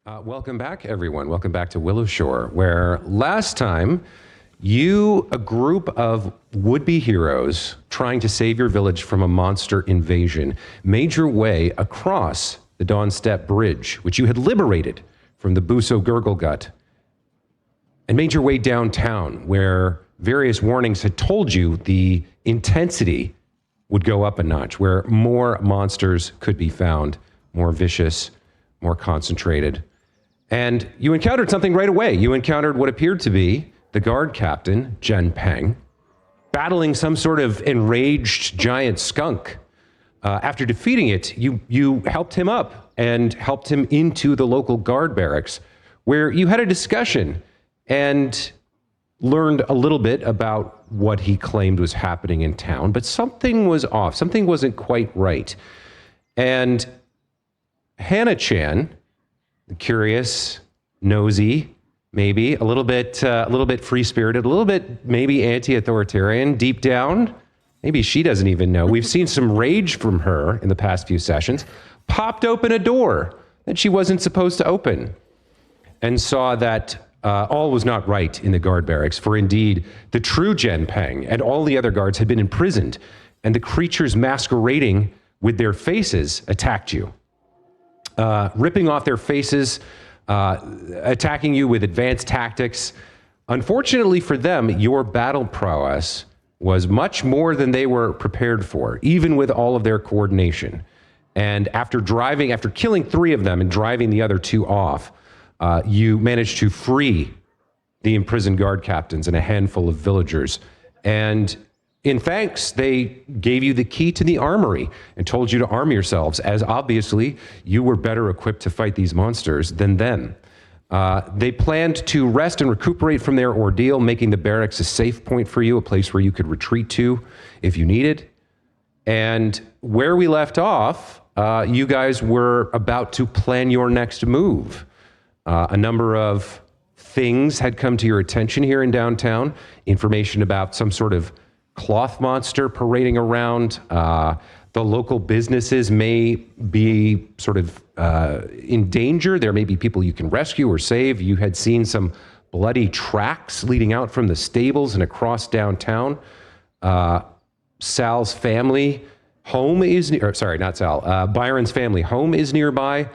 Welcome back, everyone. Welcome back to Willow Shore, where last time you, a group of would-be heroes trying to save your village from a monster invasion, made your way across the Dawnstep Bridge, which you had liberated from the Buso Gurglegut, and made your way downtown, where various warnings had told you the intensity would go up a notch, where more monsters could be found, more vicious, more concentrated. And you encountered something right away. You encountered what appeared to be the guard captain, Jen Peng, battling some sort of enraged giant skunk. After defeating it, you helped him up and helped him into the local guard barracks, where you had a discussion and learned a little bit about what he claimed was happening in town, but something was off. Something wasn't quite right. And Hannah-chan, the curious, nosy, maybe a little bit free-spirited, a little bit maybe anti-authoritarian, deep down, maybe she doesn't even know. We've seen some rage from her in the past few sessions, popped open a door that she wasn't supposed to open, and saw that all was not right in the guard barracks, for indeed, the true Jen Peng and all the other guards had been imprisoned, and the creatures masquerading with their faces attacked you. Ripping off their faces, attacking you with advanced tactics. Unfortunately for them, your battle prowess was much more than they were prepared for, even with all of their coordination. And after killing 3 of them and driving the other 2 off, you managed to free the imprisoned guard captains and a handful of villagers. And in thanks, they gave you the key to the armory and told you to arm yourselves, as obviously you were better equipped to fight these monsters than them. They planned to rest and recuperate from their ordeal, making the barracks a safe point for you, a place where you could retreat to if you needed. And where we left off, you guys were about to plan your next move. A number of things had come to your attention here in downtown, information about some sort of cloth monster parading around. The local businesses may be sort of in danger. There may be people you can rescue or save. You had seen some bloody tracks leading out from the stables and across downtown. Sal's family home is, not Sal, Byron's family home is nearby.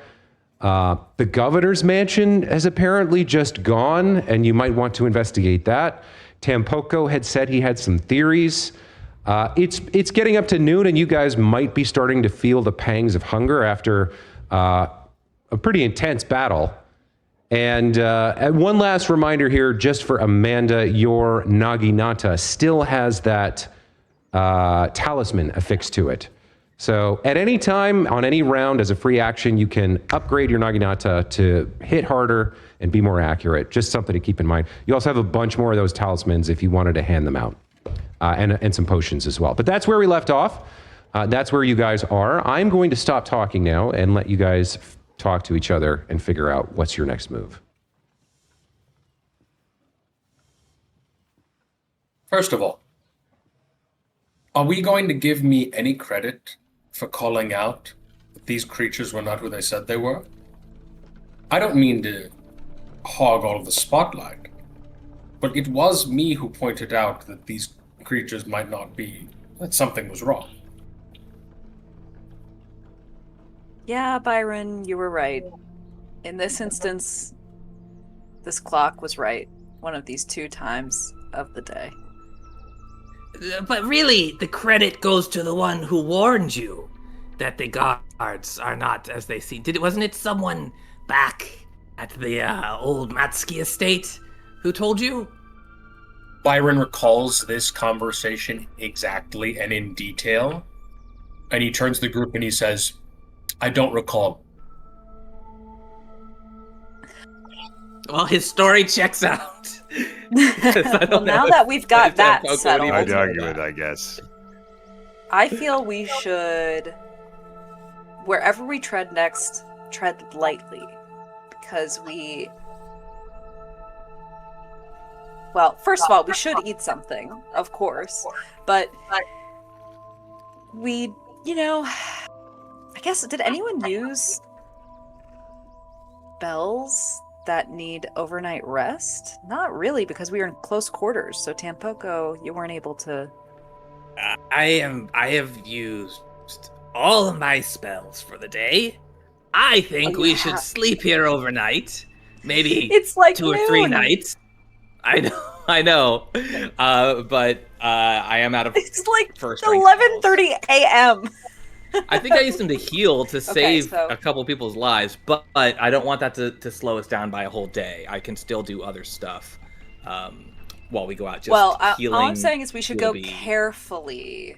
The governor's mansion has apparently just gone, and you might want to investigate that. Tampoco had said he had some theories. It's getting up to noon, and you guys might be starting to feel the pangs of hunger after a pretty intense battle. And one last reminder here, just for Amanda, your Naginata still has that talisman affixed to it. So at any time, on any round, as a free action, you can upgrade your Naginata to hit harder and be more accurate. Just something to keep in mind. You also have a bunch more of those talismans if you wanted to hand them out, and some potions as well. But that's where we left off. That's where you guys are. I'm going to stop talking now and let you guys talk to each other and figure out what's your next move. First of all, are we going to give me any credit for calling out that these creatures were not who they said they were? I don't mean to hog all of the spotlight, but it was me who pointed out that these creatures might not be, that something was wrong. Yeah, Byron, you were right. In this instance, this clock was right one of these 2 times of the day. But really, the credit goes to the one who warned you that the guards are not as they seem. Wasn't it someone back at the old Matsuki estate who told you? Byron recalls this conversation exactly and in detail, and he turns to the group and he says, I don't recall. Well, his story checks out. Well, now that we've got that settled, I'd argue it, I guess. I feel we should, wherever we tread next, tread lightly. Because well, first of all, we should eat something, of course. But we, I guess, did anyone use spells that need overnight rest? Not really, because we were in close quarters. So Tampoco, you weren't able to. I have used all of my spells for the day. I think Oh, we you should have- sleep here overnight. Maybe It's like 2 or 3 noon. nights. I know. But I am out of It's like first rank 11:30 a.m. I think I used them to heal to save so- a couple people's lives, but I don't want that to slow us down by a whole day. I can still do other stuff while we go out. Just Well, healing all I'm saying is we should will go be- carefully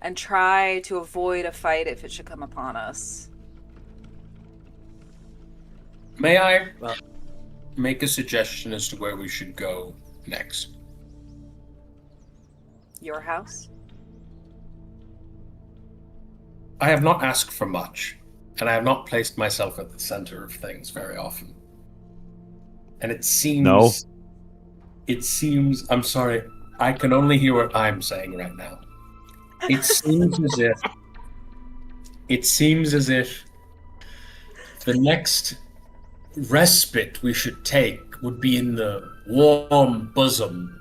and try to avoid a fight if it should come upon us. May I Well- make a suggestion as to where we should go next? Your house? I have not asked for much, and I have not placed myself at the center of things very often. And it seems... No. It seems... I'm sorry. I can only hear what I'm saying right now. It seems as if... It seems as if the next respite we should take would be in the warm bosom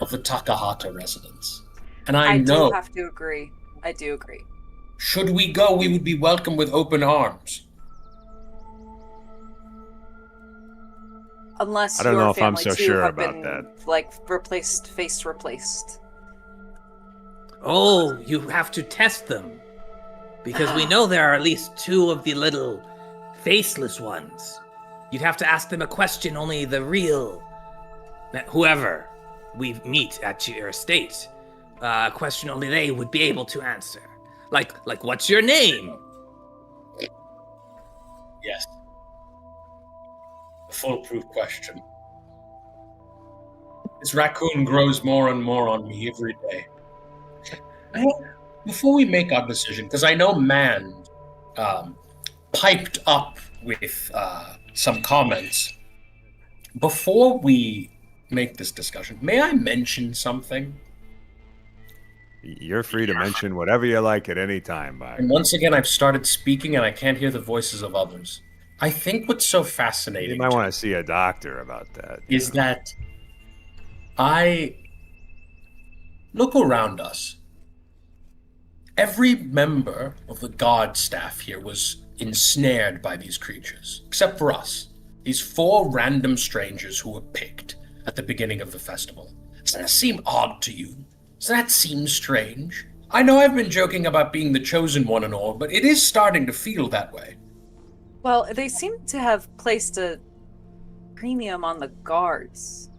of the Takahata residence. And I know... do have to agree. I do agree. Should we go, we would be welcomed with open arms. Unless I don't your know if I'm family so too sure have about been, that. like, face replaced. Oh, you have to test them. Because we know there are at least 2 of the little faceless ones. You'd have to ask them a question only the real, whoever we meet at your estate, a question only they would be able to answer. Like, what's your name? Yes. A foolproof question. This raccoon grows more and more on me every day. Before we make our decision, because I know Man piped up with some comments. Before we make this discussion, may I mention something? You're free to mention whatever you like at any time, Byron. And once again, I've started speaking and I can't hear the voices of others. I think what's so You fascinating might want to see a doctor about that. is that I look around us. Every member of the guard staff here was ensnared by these creatures, except for us. These 4 random strangers who were picked at the beginning of the festival. Does that seem odd to you? Does that seem strange? I know I've been joking about being the chosen one and all, but it is starting to feel that way. Well, they seem to have placed a premium on the guards.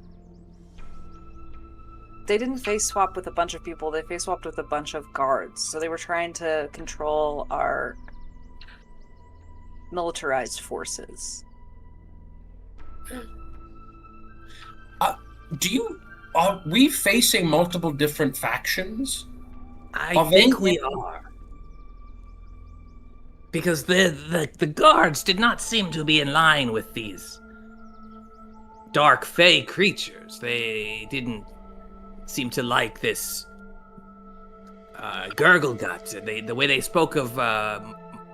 They didn't face swap with a bunch of people, they face swapped with a bunch of guards. So they were trying to control our militarized forces. Are we facing multiple different factions? I think we are. Because the guards did not seem to be in line with these dark fey creatures. They didn't seem to like this gurgle gut. The way they spoke of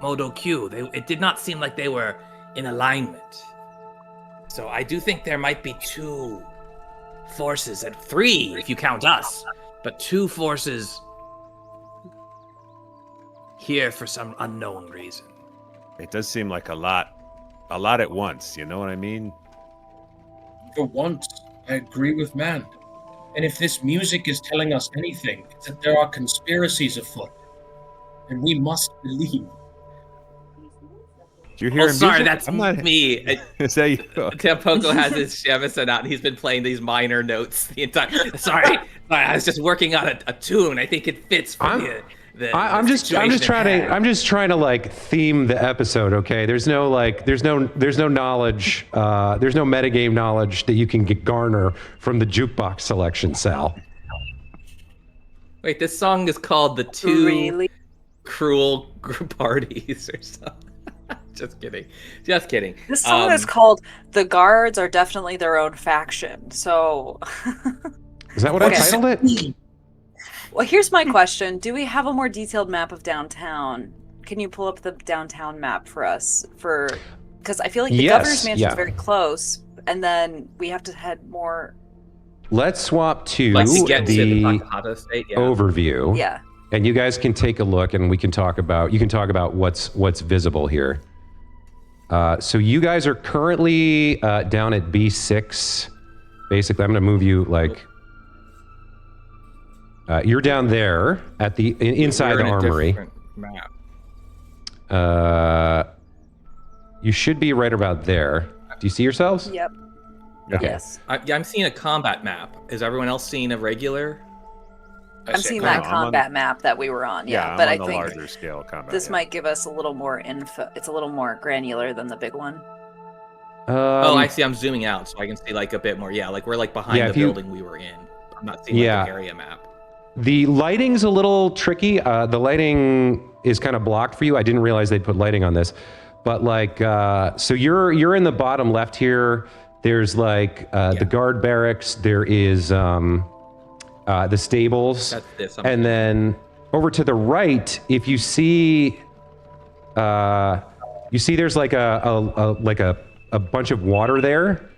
Modo Q, it did not seem like they were in alignment. So I do think there might be 2 forces, and 3 if you count us, but 2 forces here for some unknown reason. It does seem like a lot at once. You know what I mean? For once, I agree with Man. And if this music is telling us anything, it's that there are conspiracies afoot. And we must believe. Did you hear Oh, him? sorry, that's I'm not. me. Is that you? Tampoco has his shamisen out, and he's been playing these minor notes the entire. Sorry, I was just working on a tune. I think it fits for I'm just trying to like theme the episode. Okay, there's no knowledge, there's no metagame knowledge that you can garner from the jukebox selection, Sal. Wait, this song is called "The Two Really? Cruel Parties" or something. Just kidding. This song is called "The Guards Are Definitely Their Own Faction." So, Is that what I titled it? well, here's my question: do we have a more detailed map of downtown? Can you pull up the downtown map for us for Because I feel like the Yes, governor's mansion yeah. is very close, and then we have to head more. Let's swap to Like to get to the the Takahata estate, yeah. overview. Yeah. And you guys can take a look, and we can talk about. You can talk about what's visible here. So you guys are currently down at B6. Basically, I'm going to move you like. You're down there at the inside We're the in a armory. different map. You should be right about there. Do you see yourselves? Yep. Okay. Yes. I'm seeing a combat map. Is everyone else seeing a regular? I'm seeing combat. that I'm on- combat map that we were on. Yeah, I'm but on I the think larger scale combat. this yeah. might give us a little more info. It's a little more granular than the big one. Oh, I see. I'm zooming out so I can see like a bit more. Yeah, like we're like behind Yeah, the if you- building we were in. I'm not seeing like Yeah. an area map. The lighting's a little tricky. The lighting is kind of blocked for you. I didn't realize they'd put lighting on this, but like, so you're in the bottom left here. There's like the guard barracks. There is the stables, That's this. and then over to the right, if you see, there's like a bunch of water there.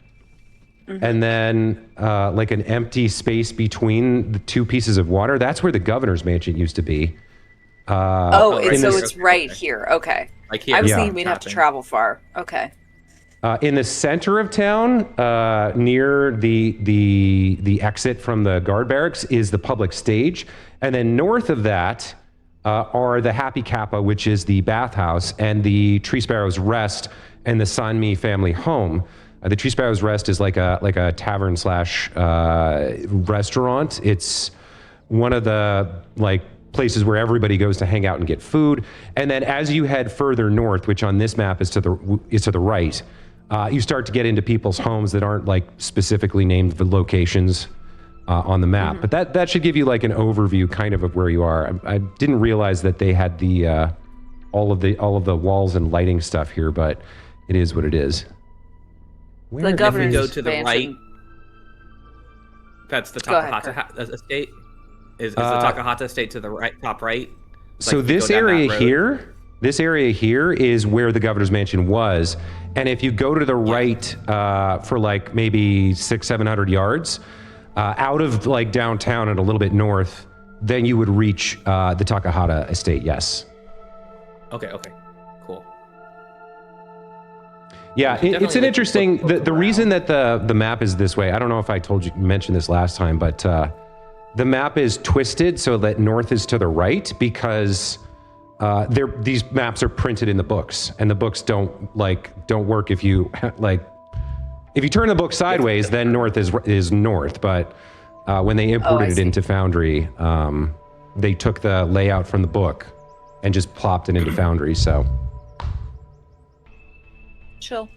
And then like an empty space between the two pieces of water. That's where the governor's mansion used to be. Oh, right so there. it's right Okay. here. Okay. Like here. I was Yeah. thinking we'd have to travel far. Okay. In the center of town, near the exit from the guard barracks, is the public stage. And then north of that are the Happy Kappa, which is the bathhouse, and the Tree Sparrow's Rest and the Sanmi family home. The Tree Sparrow's Rest is like a tavern slash restaurant. It's one of the like places where everybody goes to hang out and get food. And then as you head further north, which on this map is to the right, you start to get into people's homes that aren't like specifically named the locations on the map. But that should give you like an overview kind of where you are. I didn't realize that they had the all of the walls and lighting stuff here, but it is what it is. Where The is- If we governor's go to the mansion. right, that's the Go ahead, Takahata estate. Is the Takahata estate to the right, top right? So Like, if we this go down that area road- here is where the governor's mansion was. And if you go to the right for like maybe 600-700 yards out of like downtown and a little bit north, then you would reach the Takahata estate. Yes. Okay. Cool. Yeah, We should it's an definitely interesting. look The reason that the map is this way, I don't know if I mentioned this last time, but the map is twisted so that north is to the right because these maps are printed in the books, and the books don't work if you if you turn the book sideways, then north is north. But when they imported it see. into Foundry, they took the layout from the book and just plopped it into Foundry. So. Chill.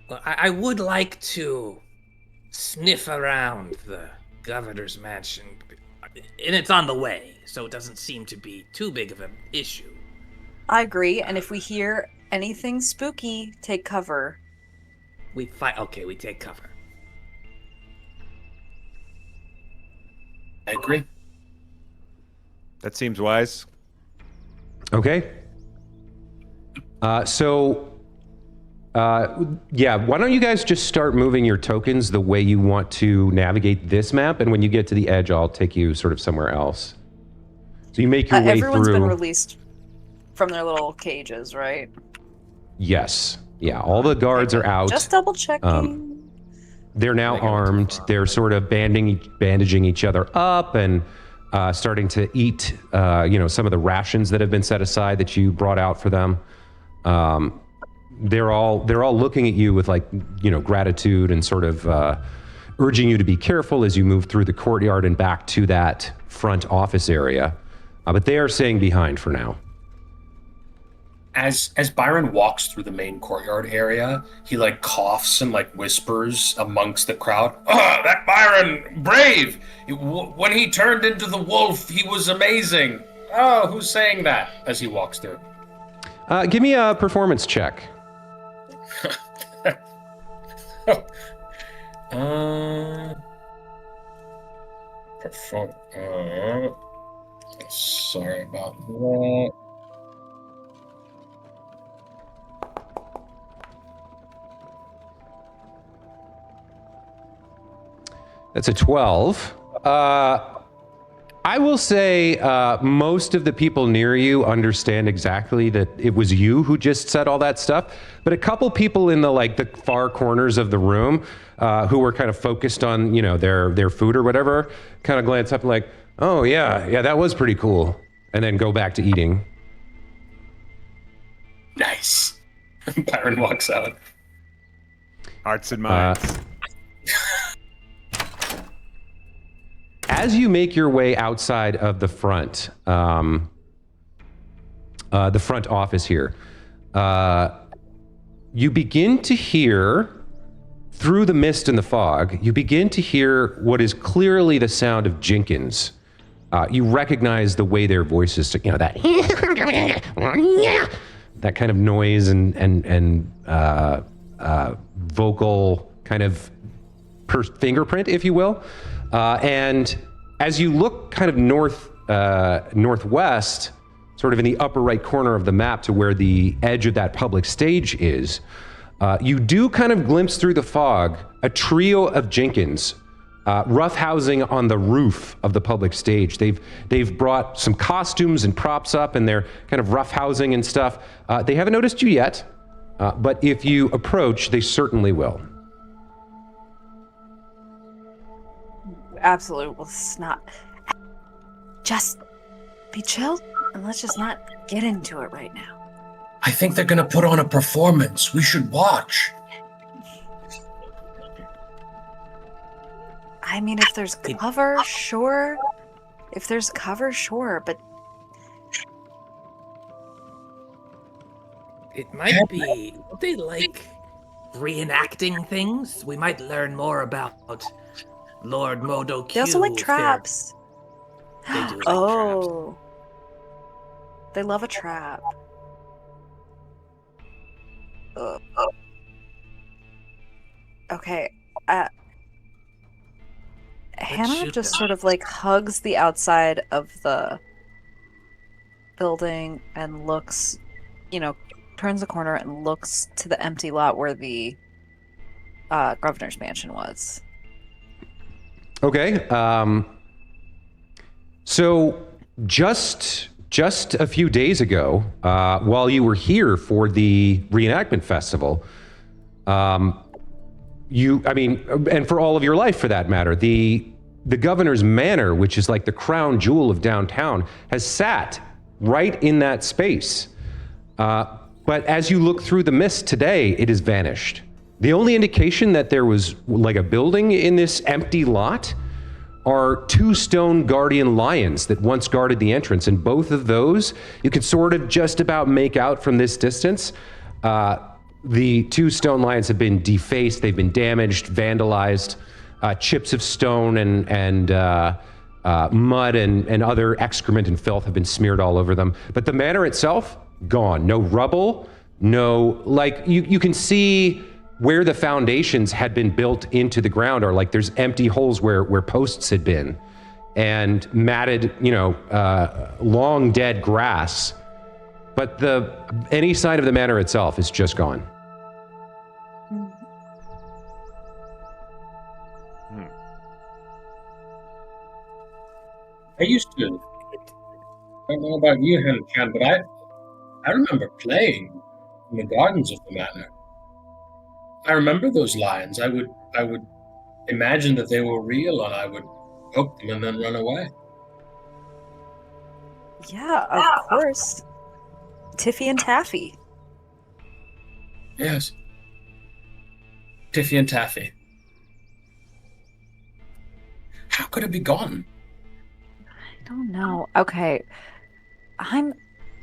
Well, I would like to sniff around the governor's mansion, and it's on the way, so it doesn't seem to be too big of an issue. I agree. And if we hear anything spooky, take cover. We take cover. I agree. That seems wise. Okay. Why don't you guys just start moving your tokens the way you want to navigate this map, and when you get to the edge, I'll take you sort of somewhere else. So you make your way Everyone's through. been released from their little cages, right? Yes. Yeah, all the guards are out. Just double checking. They're now armed. They're sort of bandaging each other up and starting to eat, some of the rations that have been set aside that you brought out for them. They're all looking at you with gratitude and sort of urging you to be careful as you move through the courtyard and back to that front office area. But they are staying behind for now. As Byron walks through the main courtyard area, he coughs and whispers amongst the crowd. Oh, that Byron, brave! When he turned into the wolf, he was amazing. Oh, who's saying that? As he walks through. Give me a performance check. Sorry about that. That's a 12. I will say most of the people near you understand exactly that it was you who just said all that stuff. But a couple people in the far corners of the room who were kind of focused on, their food or whatever, kind of glance up and like, oh yeah, that was pretty cool. And then go back to eating. Nice. Byron walks out. Hearts and minds. As you make your way outside of the front office here, you begin to hear, through the mist and the fog, you begin to hear what is clearly the sound of Jenkins. You recognize the way their voices, that that kind of noise and vocal kind of fingerprint, if you will. And as you look kind of northwest, sort of in the upper right corner of the map to where the edge of that public stage is, you do kind of glimpse through the fog a trio of Jenkins roughhousing on the roof of the public stage. They've brought some costumes and props up, and they're kind of roughhousing and stuff. They haven't noticed you yet, but if you approach, they certainly will. Absolutely. Let's not. Just be chill, and let's just not get into it right now. I think they're gonna put on a performance. We should watch. I mean, if there's cover, sure. If there's cover, sure, but It might be. They like reenacting things. We might learn more about Lord Modo Q. they also like if they're- traps. They do like Oh. They love a trap. Okay. Hannah shoot just them. sort of hugs the outside of the building and looks, turns the corner and looks to the empty lot where the governor's mansion was. Okay. So just a few days ago, while you were here for the reenactment festival, and for all of your life for that matter, the governor's manor, which is like the crown jewel of downtown, has sat right in that space. But as you look through the mist today, it has vanished. The only indication that there was a building in this empty lot are 2 stone guardian lions that once guarded the entrance, and both of those you could sort of just about make out from this distance. The 2 stone lions have been defaced, they've been damaged, vandalized, chips of stone and mud and other excrement and filth have been smeared all over them. But the manor itself, gone. No rubble, no, you can see where the foundations had been built into the ground are there's empty holes where posts had been, and matted, long dead grass. But any sign of the manor itself is just gone. I used to. I don't know about you, Hanchan, but I remember playing in the gardens of the manor. I remember those lions. I would imagine that they were real, and I would poke them and then run away. Yeah, of course. Tiffy and Taffy. Yes. Tiffy and Taffy. How could it be gone? I don't know. Okay.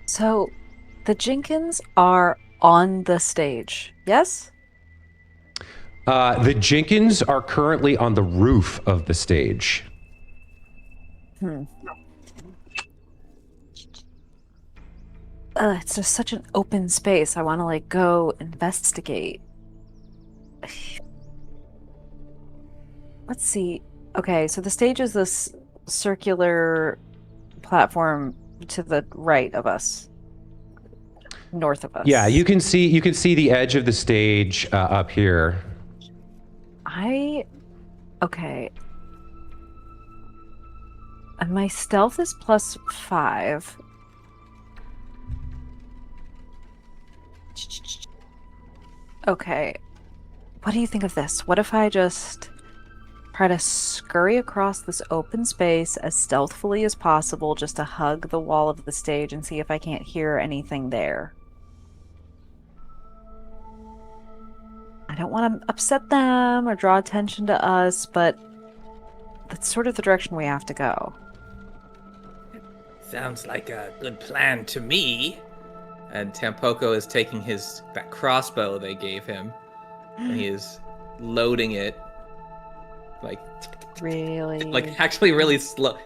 So, the Jenkins are on the stage, yes? The Jenkins are currently on the roof of the stage. It's just such an open space. I want to go investigate. Let's see. Okay, so the stage is this circular platform to the right of us, north of us. Yeah, you can see the edge of the stage up here. Okay. And my stealth is +5. Okay. What do you think of this? What if I just try to scurry across this open space as stealthily as possible just to hug the wall of the stage and see if I can't hear anything there? I don't want to upset them or draw attention to us, but that's sort of the direction we have to go. Sounds like a good plan to me. And Tampoco is taking that crossbow they gave him, and he is loading it, like Really? like actually really slow.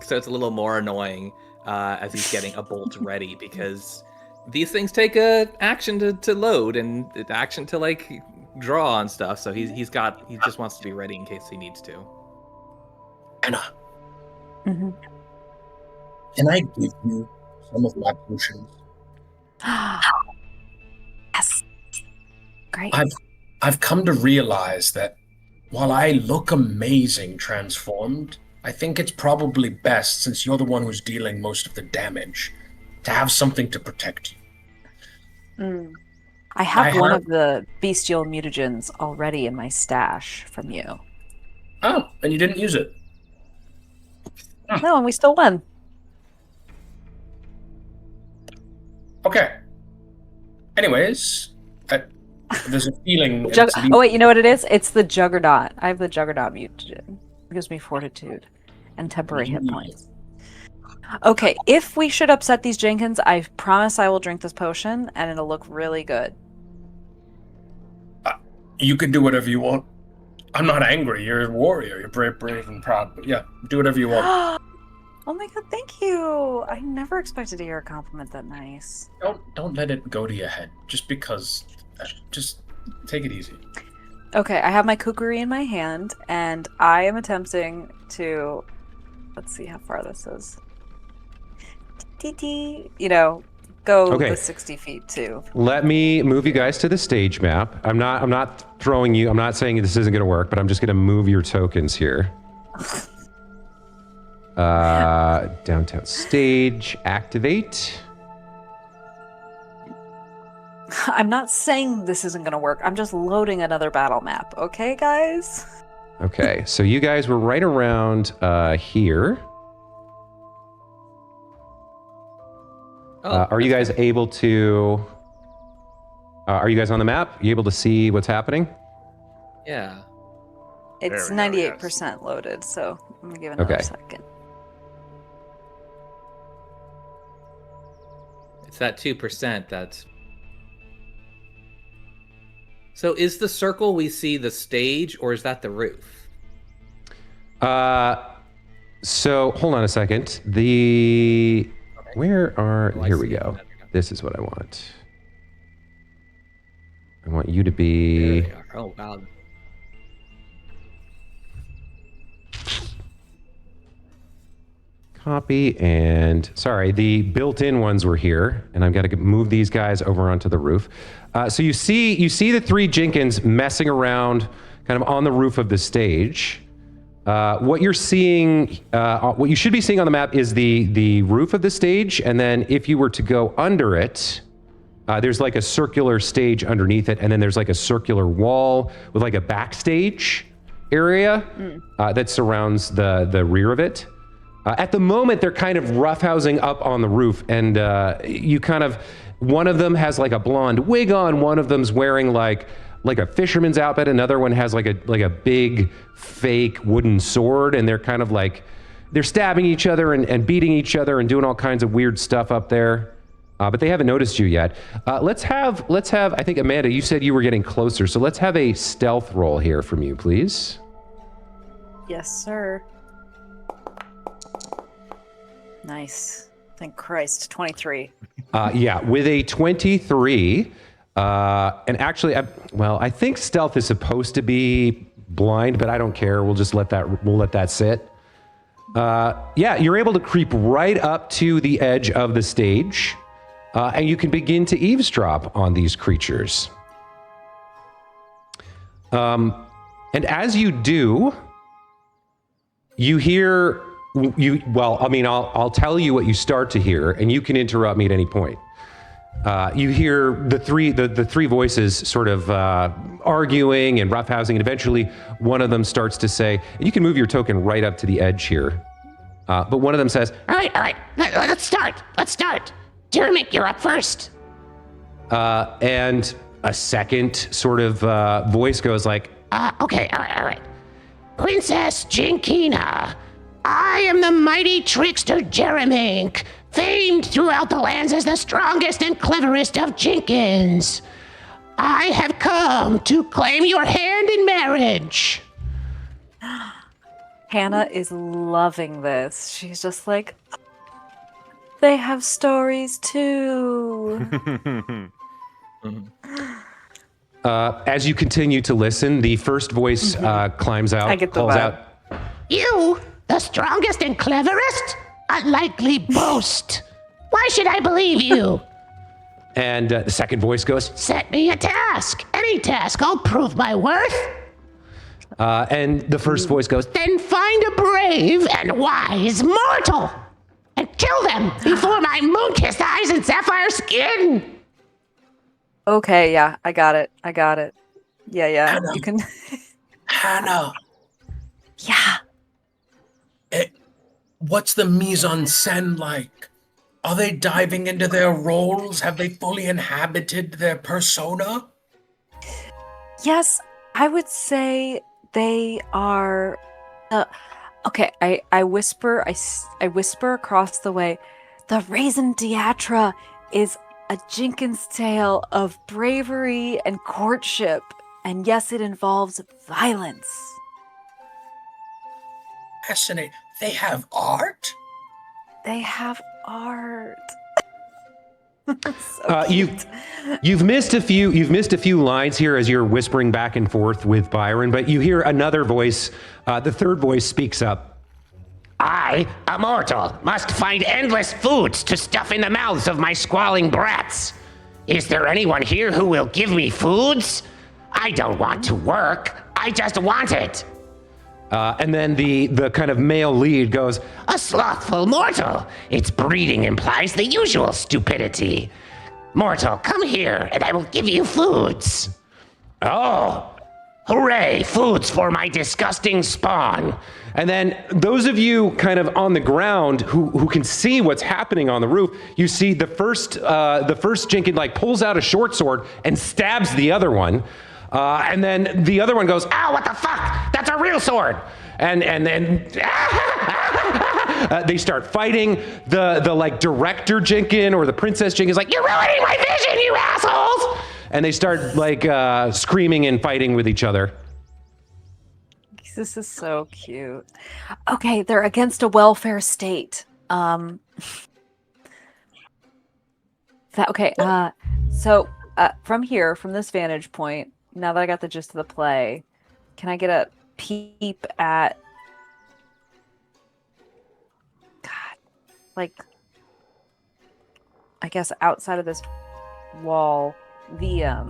So it's a little more annoying as he's getting a bolt ready, because these things take a action to load and action to like draw and stuff. So he just wants to be ready in case he needs to. Anna, Mm-hmm. can I give you some of my potions? Yes. Great. I've come to realize that while I look amazing transformed, I think it's probably best, since you're the one who's dealing most of the damage, to have something to protect you. I have one have- of the bestial mutagens already in my stash from you. Oh, and you didn't use it. No, and we still won. Okay. Anyways, there's a feeling... Oh wait, you know what it is? It's the Juggernaut. I have the Juggernaut mutagen. It gives me fortitude and temporary hit points. Okay, if we should upset these Jenkins, I promise I will drink this potion and it'll look really good. You can do whatever you want. I'm not angry. You're a warrior. You're brave and proud. But yeah, do whatever you want. Oh my god, thank you! I never expected to hear a compliment that nice. Don't let it go to your head. Just because... Just take it easy. Okay, I have my kukri in my hand, and I am attempting to... Let's see how far this is. Go Okay. the 60 feet too. Let me move you guys to the stage map. I'm not throwing you. I'm not saying this isn't going to work, but I'm just going to move your tokens here. Downtown stage, activate. I'm not saying this isn't going to work. I'm just loading another battle map. Okay, guys? Okay, so you guys were right around here. Are you guys able to... are you guys on the map? You able to see what's happening? Yeah. It's There we go, 98% loaded, so I'm going to give it another Okay. second. It's that 2% that's... So is the circle we see the stage, or is that the roof? So hold on a second. Here I we see go. it. This is what I want. I want you to be... There we are. Oh, wow. Copy and... Sorry, the built-in ones were here, and I've got to move these guys over onto the roof. So you see the three Jenkins messing around kind of on the roof of the stage. What you're seeing, what you should be seeing on the map is the roof of the stage, and then if you were to go under it, there's like a circular stage underneath it, and then there's like a circular wall with like a backstage area that surrounds the rear of it. At the moment, they're kind of roughhousing up on the roof, and one of them has like a blonde wig on, one of them's wearing like a fisherman's outfit, another one has like a big fake wooden sword, and they're kind of like, they're stabbing each other and beating each other and doing all kinds of weird stuff up there. But they haven't noticed you yet. Let's have, I think, Amanda, you said you were getting closer, so let's have a stealth roll here from you, please. Yes, sir. Nice. Thank Christ. 23. Yeah, with a 23, and actually, I think stealth is supposed to be blind, but I don't care. We'll let that sit. Yeah, you're able to creep right up to the edge of the stage, and you can begin to eavesdrop on these creatures. And as you do, you hear I'll tell you what you start to hear, and you can interrupt me at any point. You hear the three voices sort of arguing and roughhousing, and eventually one of them starts to say, and you can move your token right up to the edge here, but one of them says, All right. Let's start. Jeremy, you're up first. and a second sort of voice goes like, Okay, all right. Princess Jinkina, I am the mighty trickster Jeremink, famed throughout the lands as the strongest and cleverest of Jinkins. I have come to claim your hand in marriage. Hannah is loving this. She's just like, they have stories too. as you continue to listen, the first voice climbs out, I get the calls vibe. out, You, the strongest and cleverest? Unlikely boast. Why should I believe you? and the second voice goes, Set me a task. Any task, I'll prove my worth. and the first voice goes, Then find a brave and wise mortal and kill them before my moon-kissed eyes and sapphire skin. Okay, yeah, I got it. Yeah, Hannah. you can. Hannah, Yeah. what's the mise en scène like? Are they diving into their roles? Have they fully inhabited their persona? Yes, I would say they are. Okay, I whisper. I whisper across the way. The Raisin Diatra is a Jenkins tale of bravery and courtship, and yes, it involves violence. Fascinating. They have art? They have art. You've missed a few lines here as you're whispering back and forth with Byron, but you hear another voice. The third voice speaks up. I, a mortal, must find endless foods to stuff in the mouths of my squalling brats. Is there anyone here who will give me foods? I don't want to work. I just want it. And then the kind of male lead goes, A slothful mortal. Its breeding implies the usual stupidity. Mortal, come here, and I will give you foods. Oh, hooray, foods for my disgusting spawn. and then those of you kind of on the ground who can see what's happening on the roof, you see the first Jenkins like pulls out a short sword and stabs the other one. And then the other one goes, Ow, what the fuck? That's a real sword. and then they start fighting. The like director Jenkins or the princess Jenkins like, You're ruining my vision, you assholes! and they start like screaming and fighting with each other. This is so cute. Okay, they're against a welfare state. So from here, from this vantage point, now that I got the gist of the play, can I get a peep at like I guess outside of this wall, the I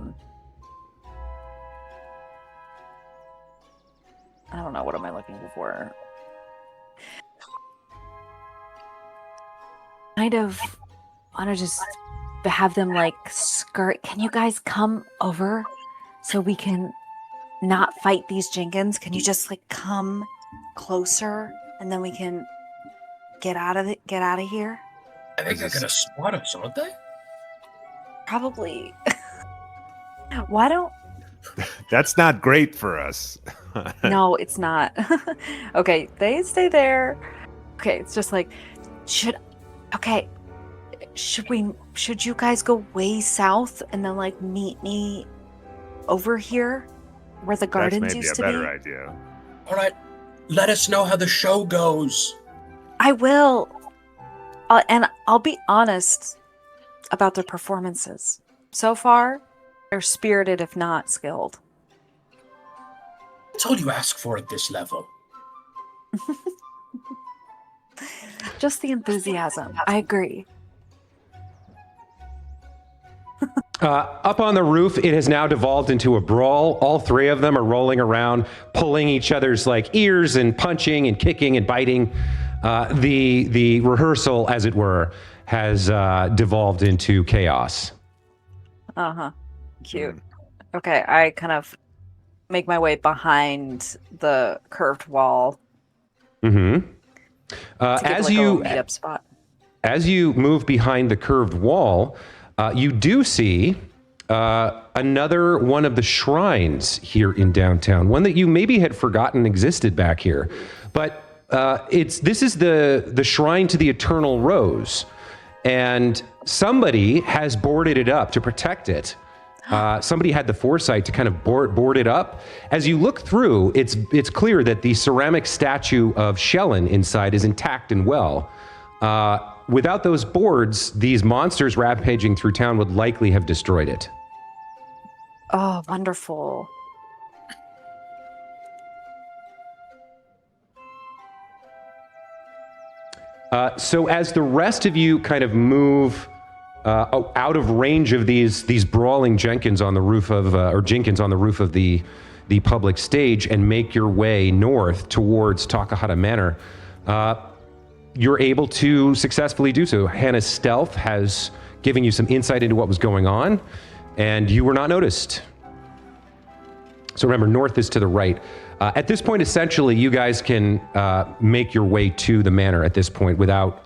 don't know, what am I looking for? Kind of want to just have them like skirt. Can you guys come over so we can not fight these Jenkins? Can you just like come closer and then we can get out of here? I think they're gonna spot us, aren't they? Probably. Why don't That's not great for us. No, it's not. Okay, they stay there. Okay, it's just like should you guys go way south and then like meet me over here where the That's gardens maybe used a to better be? idea. All right, let us know how the show goes. I will. And I'll be honest about their performances. So far, they're spirited if not skilled. That's all you ask for at this level. Just the enthusiasm. I agree. Up on the roof, it has now devolved into a brawl. All three of them are rolling around, pulling each other's ears and punching and kicking and biting. The rehearsal, as it were, has devolved into chaos. Cute. Okay, I kind of make my way behind the curved wall. Mm-hmm. As you meet-up spot. As you move behind the curved wall, you do see another one of the shrines here in downtown, one that you maybe had forgotten existed back here. But this is the shrine to the Eternal Rose, and somebody has boarded it up to protect it. Somebody had the foresight to kind of board it up. As you look through, it's clear that the ceramic statue of Shellen inside is intact and well. Without those boards, these monsters rampaging through town would likely have destroyed it. Oh, wonderful. So as the rest of you kind of move out of range of these brawling Jenkins on the roof of the public stage and make your way north towards Takahata Manor, you're able to successfully do so. Hannah's stealth has given you some insight into what was going on, and you were not noticed. So remember, north is to the right. At this point, essentially, you guys can make your way to the manor at this point without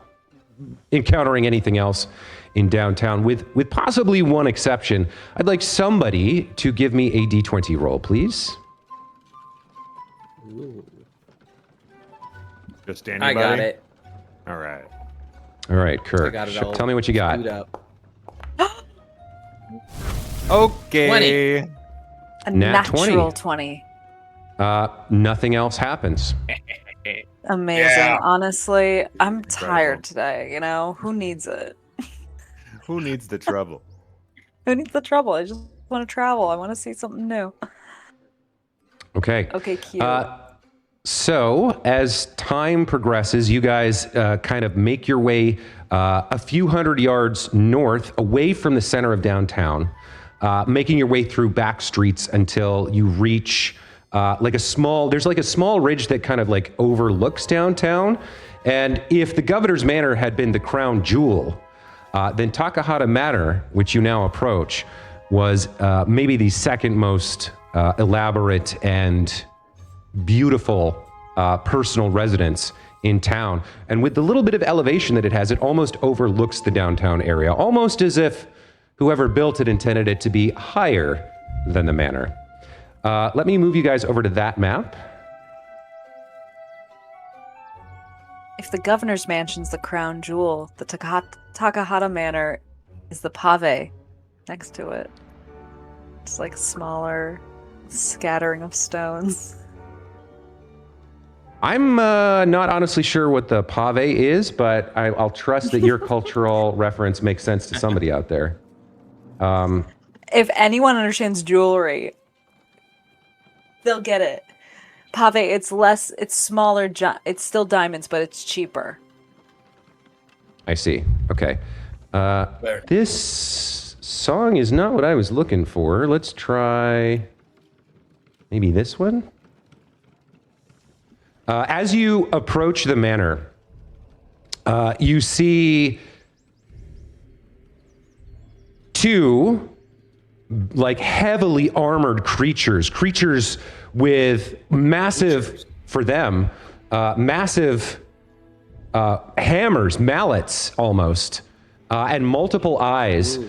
encountering anything else in downtown, with possibly one exception. I'd like somebody to give me a D20 roll, please. Just anybody? I got it. All right. All right, Kirk. I got it all Tell me what you got. screwed up. Okay. 20. A Nat natural 20. Nothing else happens. Amazing. Yeah. Honestly, I'm Incredible. tired today, Who needs it? Who needs the trouble? Who needs the trouble? I just want to travel. I want to see something new. Okay. Okay, cute. So as time progresses, you guys kind of make your way a few hundred yards north, away from the center of downtown, making your way through back streets until you reach there's a small ridge that kind of overlooks downtown. And if the governor's manor had been the crown jewel, then Takahata Manor, which you now approach, was maybe the second most elaborate and beautiful personal residence in town. And with the little bit of elevation that it has, it almost overlooks the downtown area, almost as if whoever built it intended it to be higher than the manor. Let me move you guys over to that map. If the governor's mansion's the crown jewel, the Takahata Manor is the pave next to it. It's like smaller scattering of stones. I'm not honestly sure what the pave is, but I'll trust that your cultural reference makes sense to somebody out there. If anyone understands jewelry, they'll get it. Pave, it's smaller, it's still diamonds, but it's cheaper. I see. Okay. This song is not what I was looking for. Let's try maybe this one. As you approach the manor, you see two heavily armored creatures with massive, for them, massive hammers, mallets almost, and multiple eyes,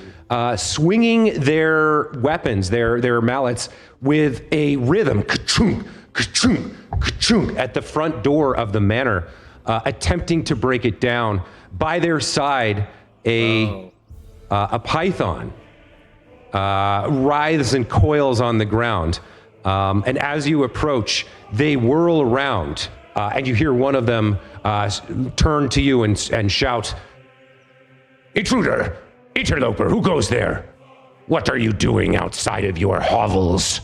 swinging their weapons, their mallets, with a rhythm, ka-chung, ka-chung, ka-chung, at the front door of the manor, attempting to break it down. By their side, a python writhes and coils on the ground. And as you approach, they whirl around, and you hear one of them turn to you and shout, "Intruder! Interloper! Who goes there? What are you doing outside of your hovels?"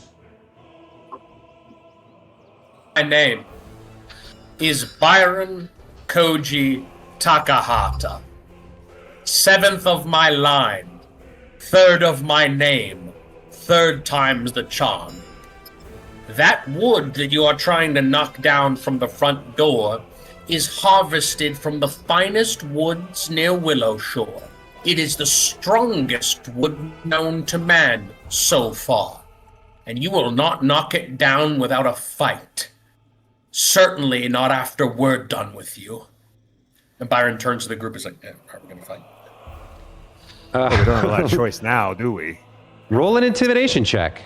My name is Byron Koji Takahata, 7th of my line third of my name, third time's the charm. That wood that you are trying to knock down from the front door is harvested from the finest woods near Willow Shore. It is the strongest wood known to man so far, and you will not knock it down without a fight. Certainly not after we're done with you. And Byron turns to the group and is like, are we going to fight? Well, we don't have a lot of choice now, do we? Roll an intimidation check.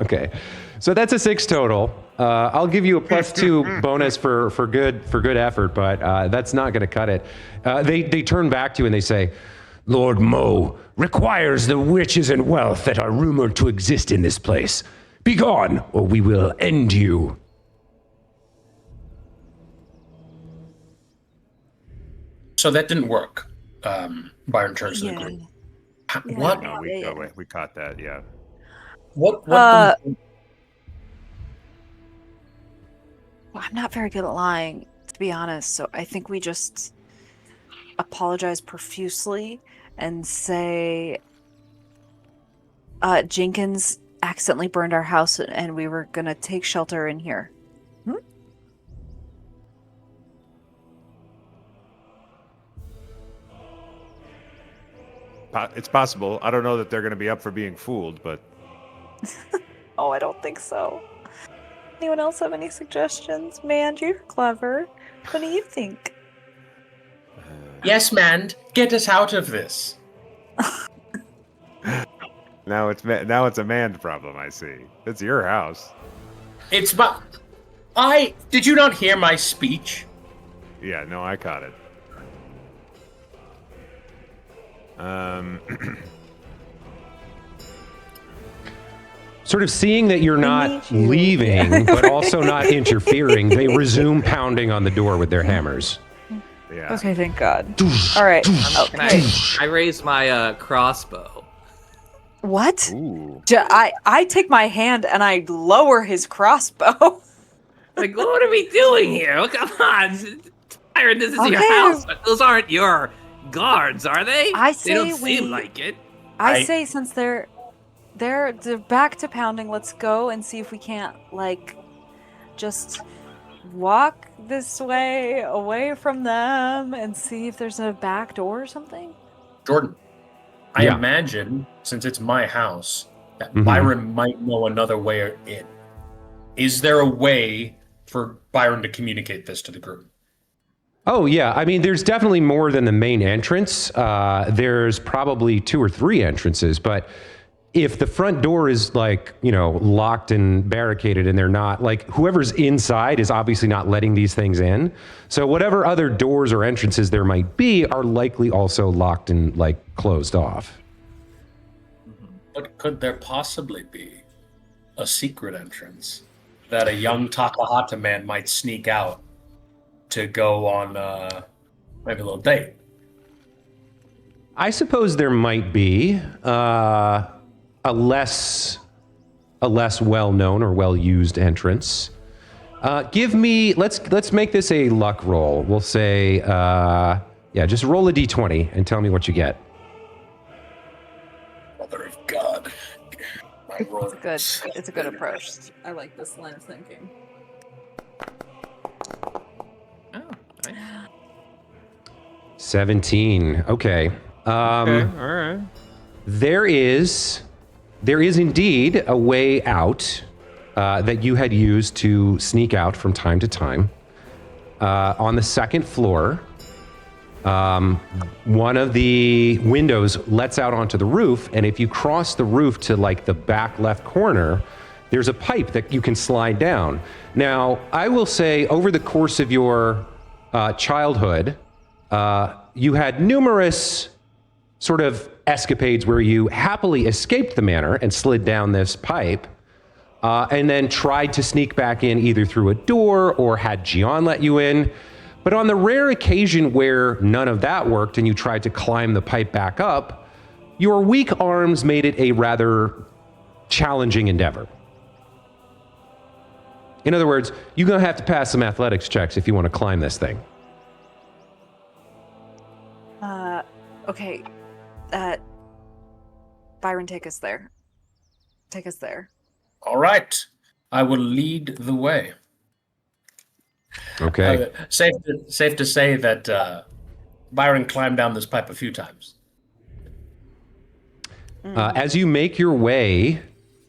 Okay, so that's a 6 total. I'll give you a +2 bonus for good effort, but that's not going to cut it. They turn back to you and they say, Lord Mo requires the riches and wealth that are rumored to exist in this place. Begone, or we will end you. So that didn't work. Byron turns to the group. What? No, we caught that, yeah. What Well, I'm not very good at lying, to be honest, so I think we just apologize profusely and say Jenkins accidentally burned our house and we were going to take shelter in here. It's possible. I don't know that they're going to be up for being fooled, but... Oh, I don't think so. Anyone else have any suggestions? Man, you're clever. What do you think? Yes, man. Get us out of this. Now it's a man problem, I see. It's your house. It's my... Did you not hear my speech? Yeah, no, I caught it. Sort of seeing that you're not leaving, but also not interfering, they resume pounding on the door with their hammers. Yeah. Okay, thank God. All right. Okay. I raise my crossbow. What? Ooh. I take my hand and I lower his crossbow. Like, what are we doing here? Oh, come on, Byron, this is your house. But those aren't your guards, are they? They don't seem like it. I say since they're back to pounding, let's go and see if we can't just walk this way away from them and see if there's a back door or something. Jordan, I imagine, since it's my house, that Byron might know another way in. Is there a way for Byron to communicate this to the group? Oh, yeah. I mean, there's definitely more than the main entrance. There's probably 2 or 3 entrances, but if the front door is locked and barricaded and they're not, whoever's inside is obviously not letting these things in. So whatever other doors or entrances there might be are likely also locked and closed off. But could there possibly be a secret entrance that a young Takahata man might sneak out to go on maybe a little date? I suppose there might be a less well-known or well-used entrance. Let's make this a luck roll. We'll say, just roll a d20 and tell me what you get. Mother of God. It's a good approach. I like this line of thinking. Oh, nice. 17. Okay. Okay, all right. There is indeed a way out that you had used to sneak out from time to time. On the second floor, one of the windows lets out onto the roof, and if you cross the roof to the back left corner, there's a pipe that you can slide down. Now, I will say over the course of your childhood, you had numerous sort of escapades where you happily escaped the manor and slid down this pipe, and then tried to sneak back in either through a door or had Joan let you in. But on the rare occasion where none of that worked and you tried to climb the pipe back up, your weak arms made it a rather challenging endeavor. In other words, you're going to have to pass some athletics checks if you want to climb this thing. Okay. Byron, take us there. Take us there. All right. I will lead the way. Okay. Safe to say that Byron climbed down this pipe a few times. As you make your way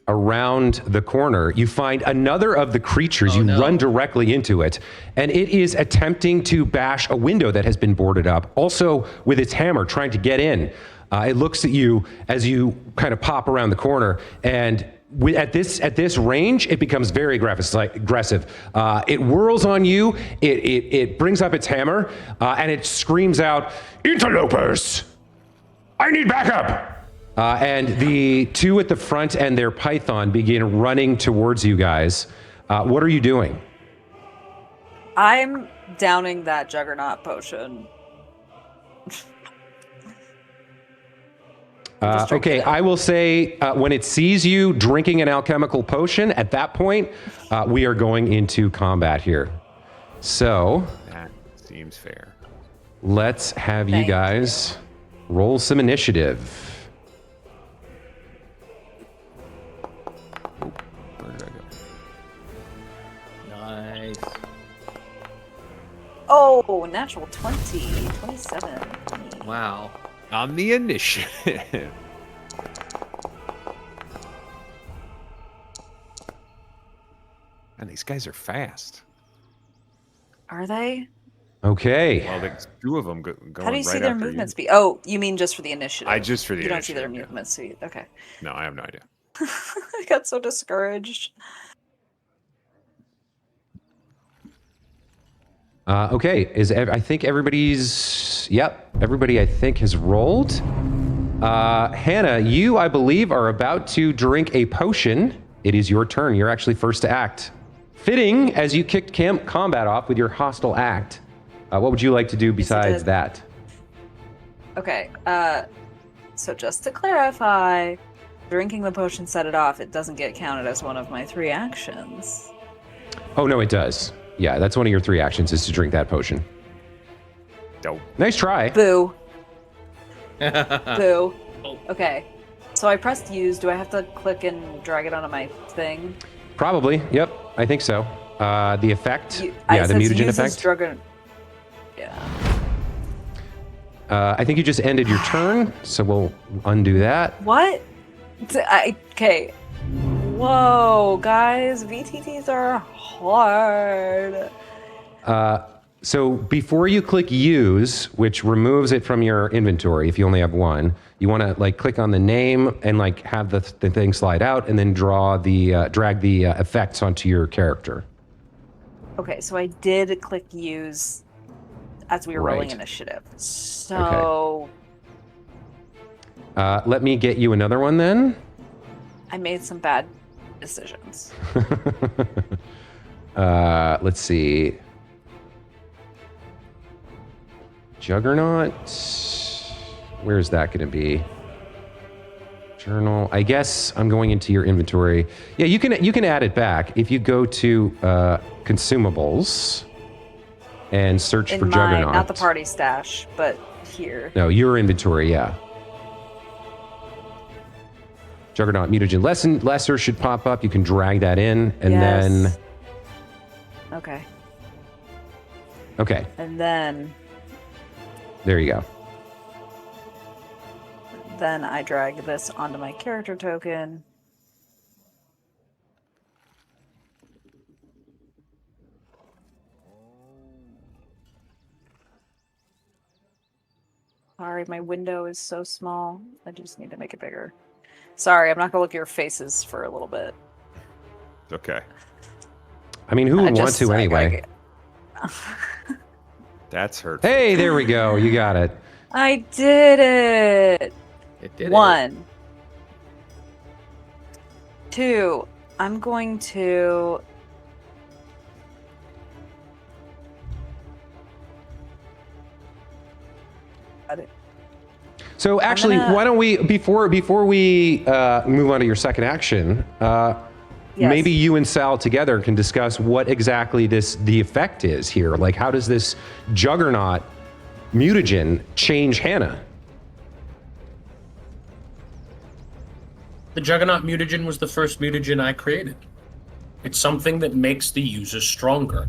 around the corner, you find another of the creatures. Run directly into it, and it is attempting to bash a window that has been boarded up, also with its hammer, trying to get in. It looks at you as you kind of pop around the corner, and at this range, it becomes very aggressive. It whirls on you, it brings up its hammer, and it screams out, "Interlopers! I need backup!" And the two at the front and their python begin running towards you guys. What are you doing? I'm downing that juggernaut potion. Okay, I will say when it sees you drinking an alchemical potion, at that point, we are going into combat here. So That seems fair. let's have you guys roll some initiative. Where did I go? Nice. Oh, natural 20, 27. Wow. On the initiative. And these guys are fast. Are they? Okay. Well, there's two of them going How do you right see their after movement speed? Oh, you mean just for the initiative? Just for the You don't see their initiative, yeah. movement speed. Okay. No, I have no idea. I got so discouraged. Okay, I think everybody's, everybody I think has rolled. Hannah, you, I believe, are about to drink a potion. It is your turn. You're actually first to act. Fitting as you kicked combat off with your hostile act. What would you like to do besides that? Okay, so just to clarify, drinking the potion set it off. It doesn't get counted as one of my 3 actions. Oh, no, it does. Yeah, that's one of your 3 actions is to drink that potion. Dope. Nice try. Boo. Boo. Okay, so I pressed use. Do I have to click and drag it onto my thing? Probably. Yep, I think so. The effect. The mutagen effect. Yeah. I think you just ended your turn, so we'll undo that. What? Okay. Whoa, guys, VTTs are hard. So before you click use, which removes it from your inventory if you only have one, you want to click on the name and have the thing slide out and then drag the effects onto your character. Okay, so I did click use as we were rolling initiative. So let me get you another one then. I made some bad decisions. Let's see. Juggernaut. Where's that going to be? Journal. I guess I'm going into your inventory. Yeah, you can add it back if you go to consumables and search for Juggernaut. Not the party stash, but here. No, your inventory. Yeah. Juggernaut mutagen lesser should pop up. You can drag that in, and then. Okay. Okay. And then. There you go. Then I drag this onto my character token. Sorry, my window is so small. I just need to make it bigger. Sorry, I'm not going to look at your faces for a little bit. Okay. I mean, who would want to anyway? That's hurtful. Hey, there we go. You got it. I did it. It did 1. 2. I'm going to. So actually, why don't we before we move on to your second action? Yes. maybe you and Sal together can discuss what exactly the effect is here. Like, how does this juggernaut mutagen change Hannah? The Juggernaut mutagen was the first mutagen I created. It's something that makes the user stronger.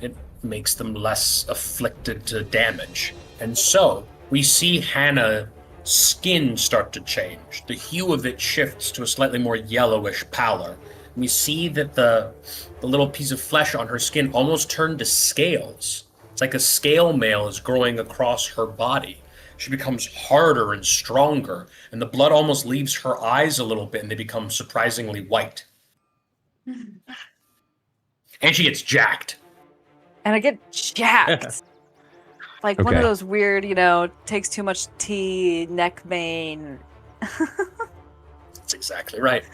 It makes them less afflicted to damage. And so, we see Hannah's skin start to change. The hue of it shifts to a slightly more yellowish pallor. We see that the little piece of flesh on her skin almost turned to scales. It's like a scale mail is growing across her body. She becomes harder and stronger, and the blood almost leaves her eyes a little bit, and they become surprisingly white. And she gets jacked. And I get jacked. Like one of those weird, takes too much tea, neck vein. That's exactly right.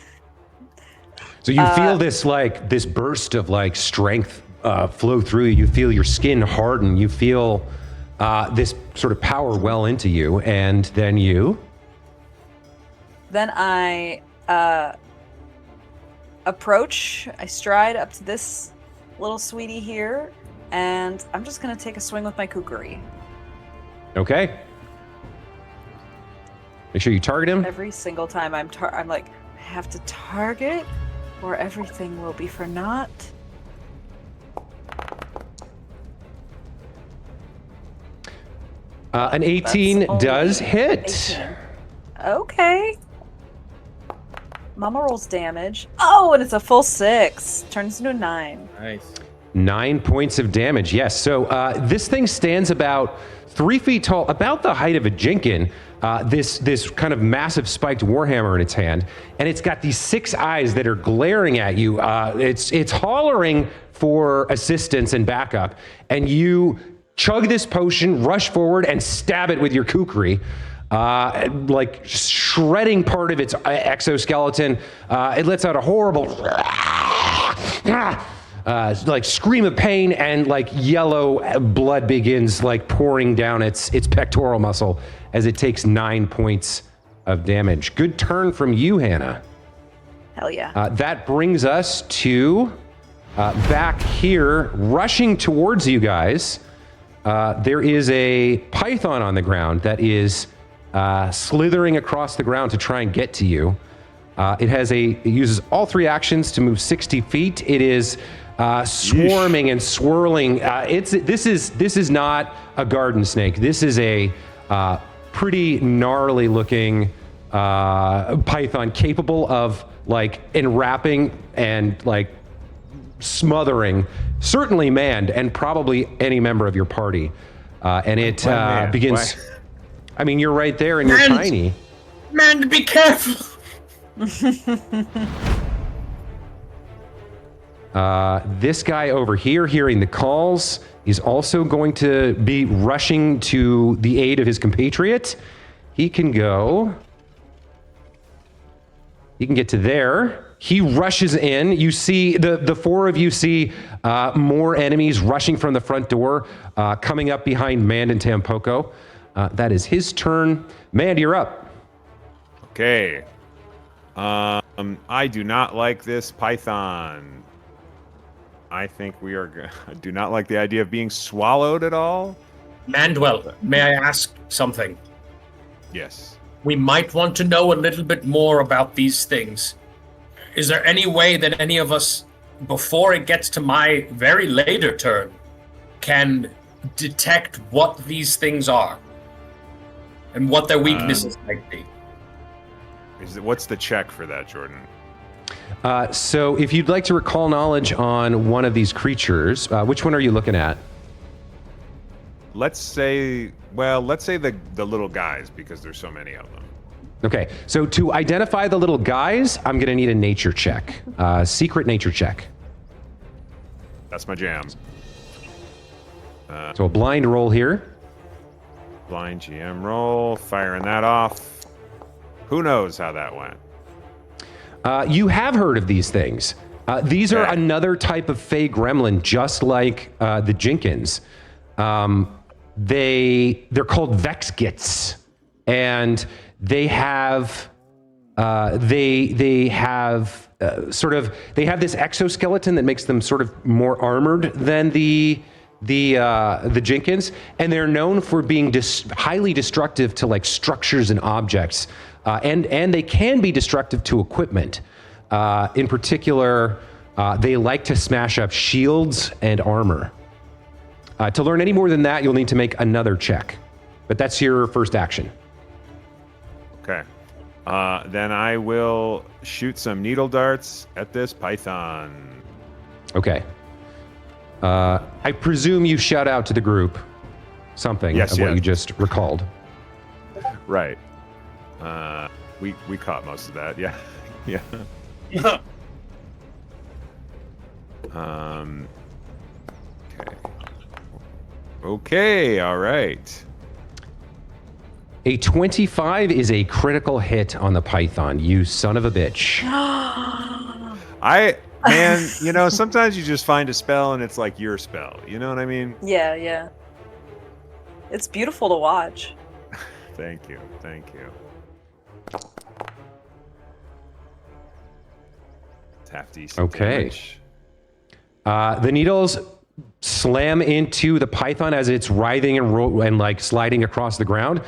So you feel this burst of strength flow through you. You feel your skin harden. You feel this sort of power well into you, and then Then I approach. I stride up to this little sweetie here, and I'm just gonna take a swing with my kukri. Okay. Make sure you target him. Every single time I'm like, I have to target, or everything will be for naught. An 18 does hit. 18. Okay. Mama rolls damage. Oh, and it's a full 6. Turns into a 9. Nice. 9 points of damage. Yes. So this thing stands about 3 feet tall, about the height of a jinkin. This kind of massive spiked warhammer in its hand, and it's got these 6 eyes that are glaring at you. It's hollering for assistance and backup, and you chug this potion, rush forward, and stab it with your kukri. Like shredding part of its exoskeleton. It lets out a horrible like scream of pain, and like yellow blood begins like pouring down its pectoral muscle as it takes 9 points of damage. Good turn from you, Hannah. Hell yeah. That brings us to back here, rushing towards you guys. There is a python on the ground that is slithering across the ground to try and get to you. It uses all 3 actions to move 60 feet. It is swarming and swirling. This is not a garden snake. This is a pretty gnarly looking python capable of like enwrapping and like smothering certainly manned and probably any member of your party. And it begins. I mean, you're right there and you're tiny. Man, be careful. This guy over here, hearing the calls, is also going to be rushing to the aid of his compatriot. He can get to there. He rushes in. You see, the 4 of you see more enemies rushing from the front door, coming up behind Mand and Tampoco. That is his turn. Mand, you're up. Okay. I do not like this python. I think do not like the idea of being swallowed at all. Mandwell, may I ask something? Yes. We might want to know a little bit more about these things. Is there any way that any of us, before it gets to my very later turn, can detect what these things are and what their weaknesses might be? What's the check for that, Jordan? So if you'd like to recall knowledge on one of these creatures, which one are you looking at? Let's say the little guys, because there's so many of them. Okay, so to identify the little guys, I'm going to need a nature check. Secret nature check. That's my jam. So a blind roll here. Blind GM roll, firing that off. Who knows how that went? You have heard of these things. These are Okay. another type of fey gremlin, just like the Jenkins. They're called Vexgits, and they have sort of, they have this exoskeleton that makes them sort of more armored than the Jenkins, and they're known for being highly destructive to like structures and objects, and they can be destructive to equipment. In particular, they like to smash up shields and armor. To learn any more than that, you'll need to make another check, but that's your first action. Okay. Then I will shoot some needle darts at this python. Okay. I presume you shout out to the group something of what you just recalled. Right. We caught most of that. Yeah. Yeah. Okay. Okay. All right. A 25 is a critical hit on the python, you son of a bitch. Man, you know, sometimes you just find a spell and it's like your spell. You know what I mean? Yeah, yeah. It's beautiful to watch. Thank you. Thank you. It's half decent. Okay. Damage. The needles slam into the python as it's writhing and like sliding across the ground.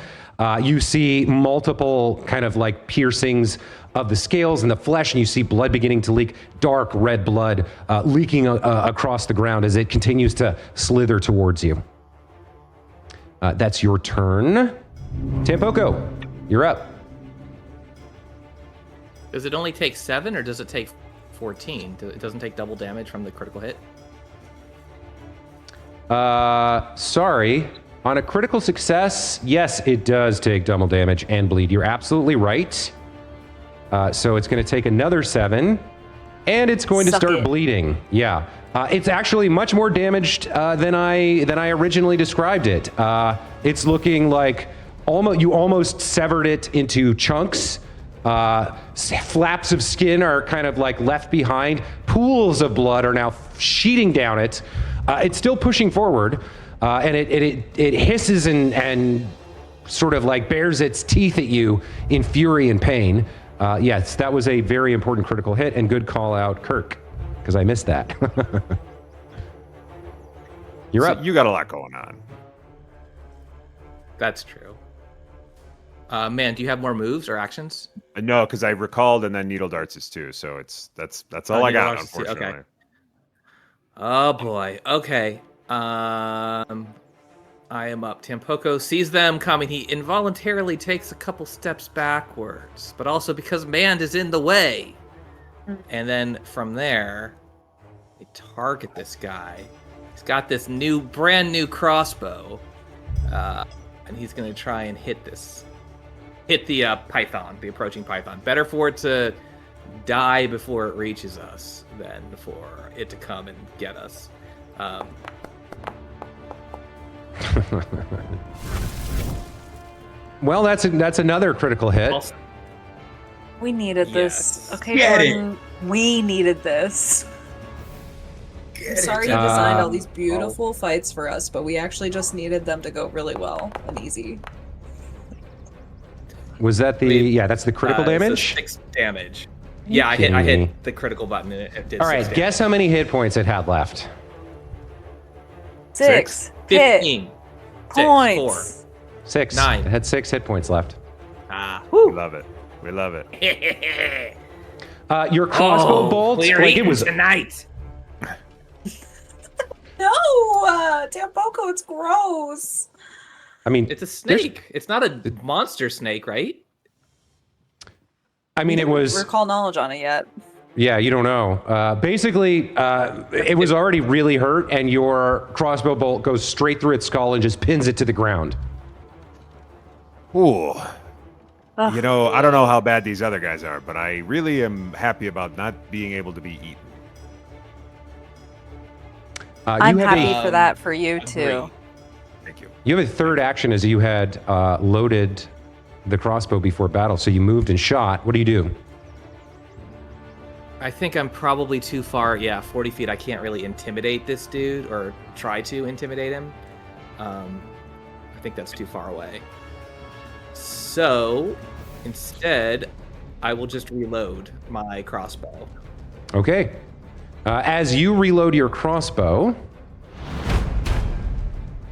You see multiple kind of like piercings of the scales and the flesh, and you see blood beginning to leak, dark red blood leaking across the ground as it continues to slither towards you. That's your turn. Tampoco, you're up. Does it only take 7 or does it take 14? It doesn't take double damage from the critical hit? Sorry. On a critical success, yes, it does take double damage and bleed. You're absolutely right. So it's going to take another 7, and it's going to start bleeding. Yeah. It's actually much more damaged than I originally described it. It's looking like you almost severed it into chunks. Flaps of skin are kind of like left behind. Pools of blood are now sheeting down it. It's still pushing forward, and it hisses and sort of like bares its teeth at you in fury and pain. Yes, that was a very important critical hit, and good call out, Kirk, because I missed that. You're up. You got a lot going on. That's true. Man, do you have more moves or actions? No, because I recalled, and then needle darts is 2, so that's all I got, unfortunately. Okay. Oh boy. Okay. I am up. Tampoco sees them coming. He involuntarily takes a couple steps backwards, but also because Mand is in the way. And then from there, they target this guy. He's got this brand new crossbow, and he's gonna try and hit the python, the approaching python. Better for it to die before it reaches us than for it to come and get us. Well, that's another critical hit. Also, We needed Yes. this. Okay, Get Jordan, we needed this. I'm sorry you designed all these beautiful fights for us, but we actually just needed them to go really well and easy. Was that that's the critical damage? 6 damage. Yeah, I kidding me? hit the critical button and it did. All 6 right, damage. guess how many hit points it had left. 6 15. hit 6, points. 6. 9. It had 6 hit points left. 4. We love it. We love it. Your crossbow bolts, We're like it eating was. tonight. No, Tampoco, it's gross. I mean, It's a snake. It's not a monster snake, right? I mean, it was. Recall knowledge on it yet. Yeah, you don't know. Basically, it was already really hurt, and your crossbow bolt goes straight through its skull and just pins it to the ground. Ooh. You know, I don't know how bad these other guys are, but I really am happy about not being able to be eaten. I'm you have happy for that for you too. Agree. Thank you. You have a third action as you had loaded the crossbow before battle, so you moved and shot. What do you do? I think I'm probably too far. Yeah, 40 feet. I can't really intimidate this dude or try to intimidate him. I think that's too far away. So instead, I will just reload my crossbow. Okay. As you reload your crossbow,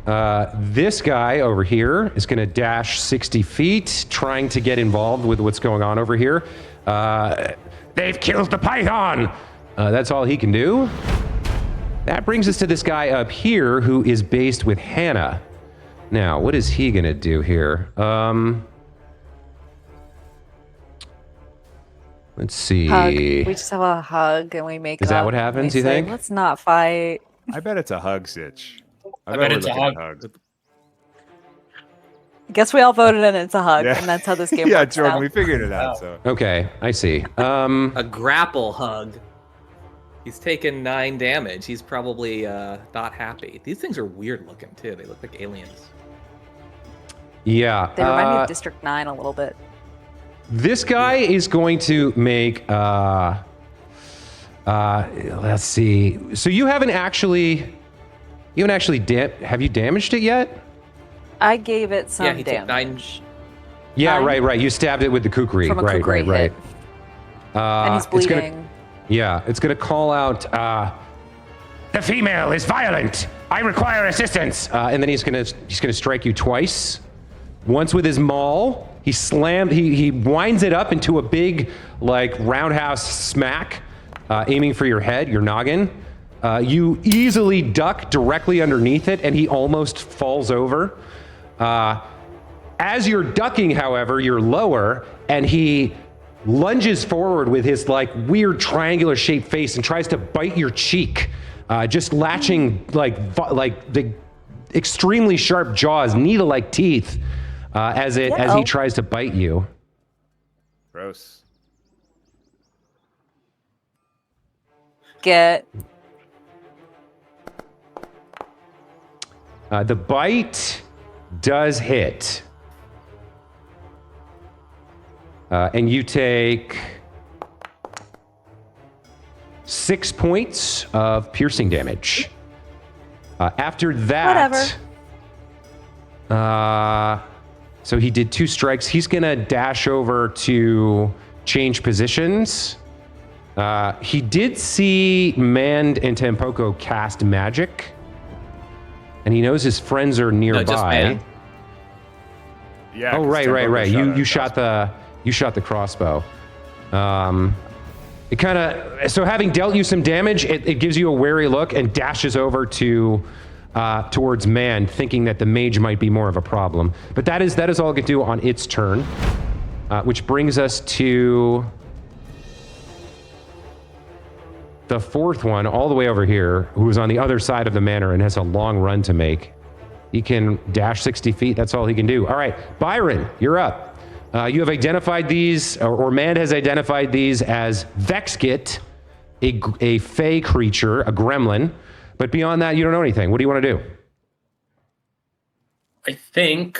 this guy over here is going to dash 60 feet, trying to get involved with what's going on over here. They've killed the python! That's all he can do. That brings us to this guy up here who is based with Hannah. Now, what is he going to do here? Let's see. Hug. We just have a hug and we make Is that up what and happens, we you say, think? Let's not fight. I bet it's a hug sitch. I bet we're it's a looking at hug. hugs. I guess we all voted in it's a hug, Yeah. and that's how this game Yeah, works Jordan, now. we figured it out. So Okay, I see. A grapple hug. He's taken 9 damage. He's probably not happy. These things are weird looking too. They look like aliens. Yeah. They remind me of District 9 a little bit. This guy is going to make, let's see. So you haven't actually have you damaged it yet? I gave it some Yeah, he took 9. damage. Yeah, 9? right. You stabbed it with the kukri. From a Right. kukri hit. And he's it's gonna- bleeding. it's going to call out, the female is violent. I require assistance. And then he's going to strike you twice. Once with his maul. He winds it up into a big, like, roundhouse smack, aiming for your head, your noggin. You easily duck directly underneath it, and he almost falls over. As you're ducking, however, you're lower, and he lunges forward with his, like, weird triangular-shaped face and tries to bite your cheek, just latching, like the extremely sharp jaws, needle-like teeth, as he tries to bite you. gross. Get. The bite does hit. And you take 6 points of piercing damage. After that... Whatever. So he did 2 strikes. He's going to dash over to change positions. He did see Mand and Tampoko cast magic. And he knows his friends are nearby. No, just Man. Yeah. Oh, 'cause right. Timbo You shot the crossbow. It kind of, so having dealt you some damage, it gives you a wary look and dashes over to towards Man, thinking that the mage might be more of a problem. But that is all it can do on its turn, which brings us to the 4th one, all the way over here, who is on the other side of the manor and has a long run to make. He can dash 60 feet. That's all he can do. All right, Byron, you're up. You have identified these, or Man has identified these as Vexgit, a fey creature, a gremlin. But beyond that, you don't know anything. What do you want to do? I think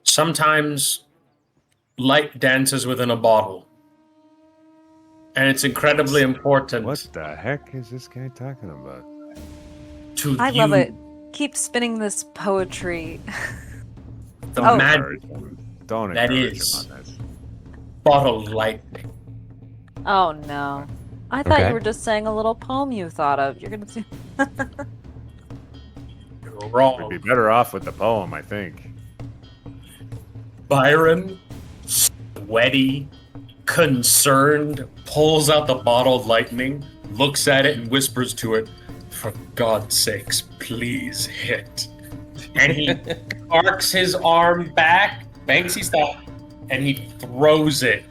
sometimes light dances within a bottle. And it's incredibly important What the heck is this guy talking about? to I you, love it. Keep spinning this poetry. the Oh. magic Don't That encourage is. him on this. bottle lightning. Oh no. I thought Okay. you were just saying a little poem you thought of. You're gonna do. You're We'd wrong. be better off with the poem, I think. Byron, sweaty, concerned, pulls out the bottle of lightning, looks at it and whispers to it, "For God's sakes, please hit." And he arcs his arm back, Banksy style, and he throws it.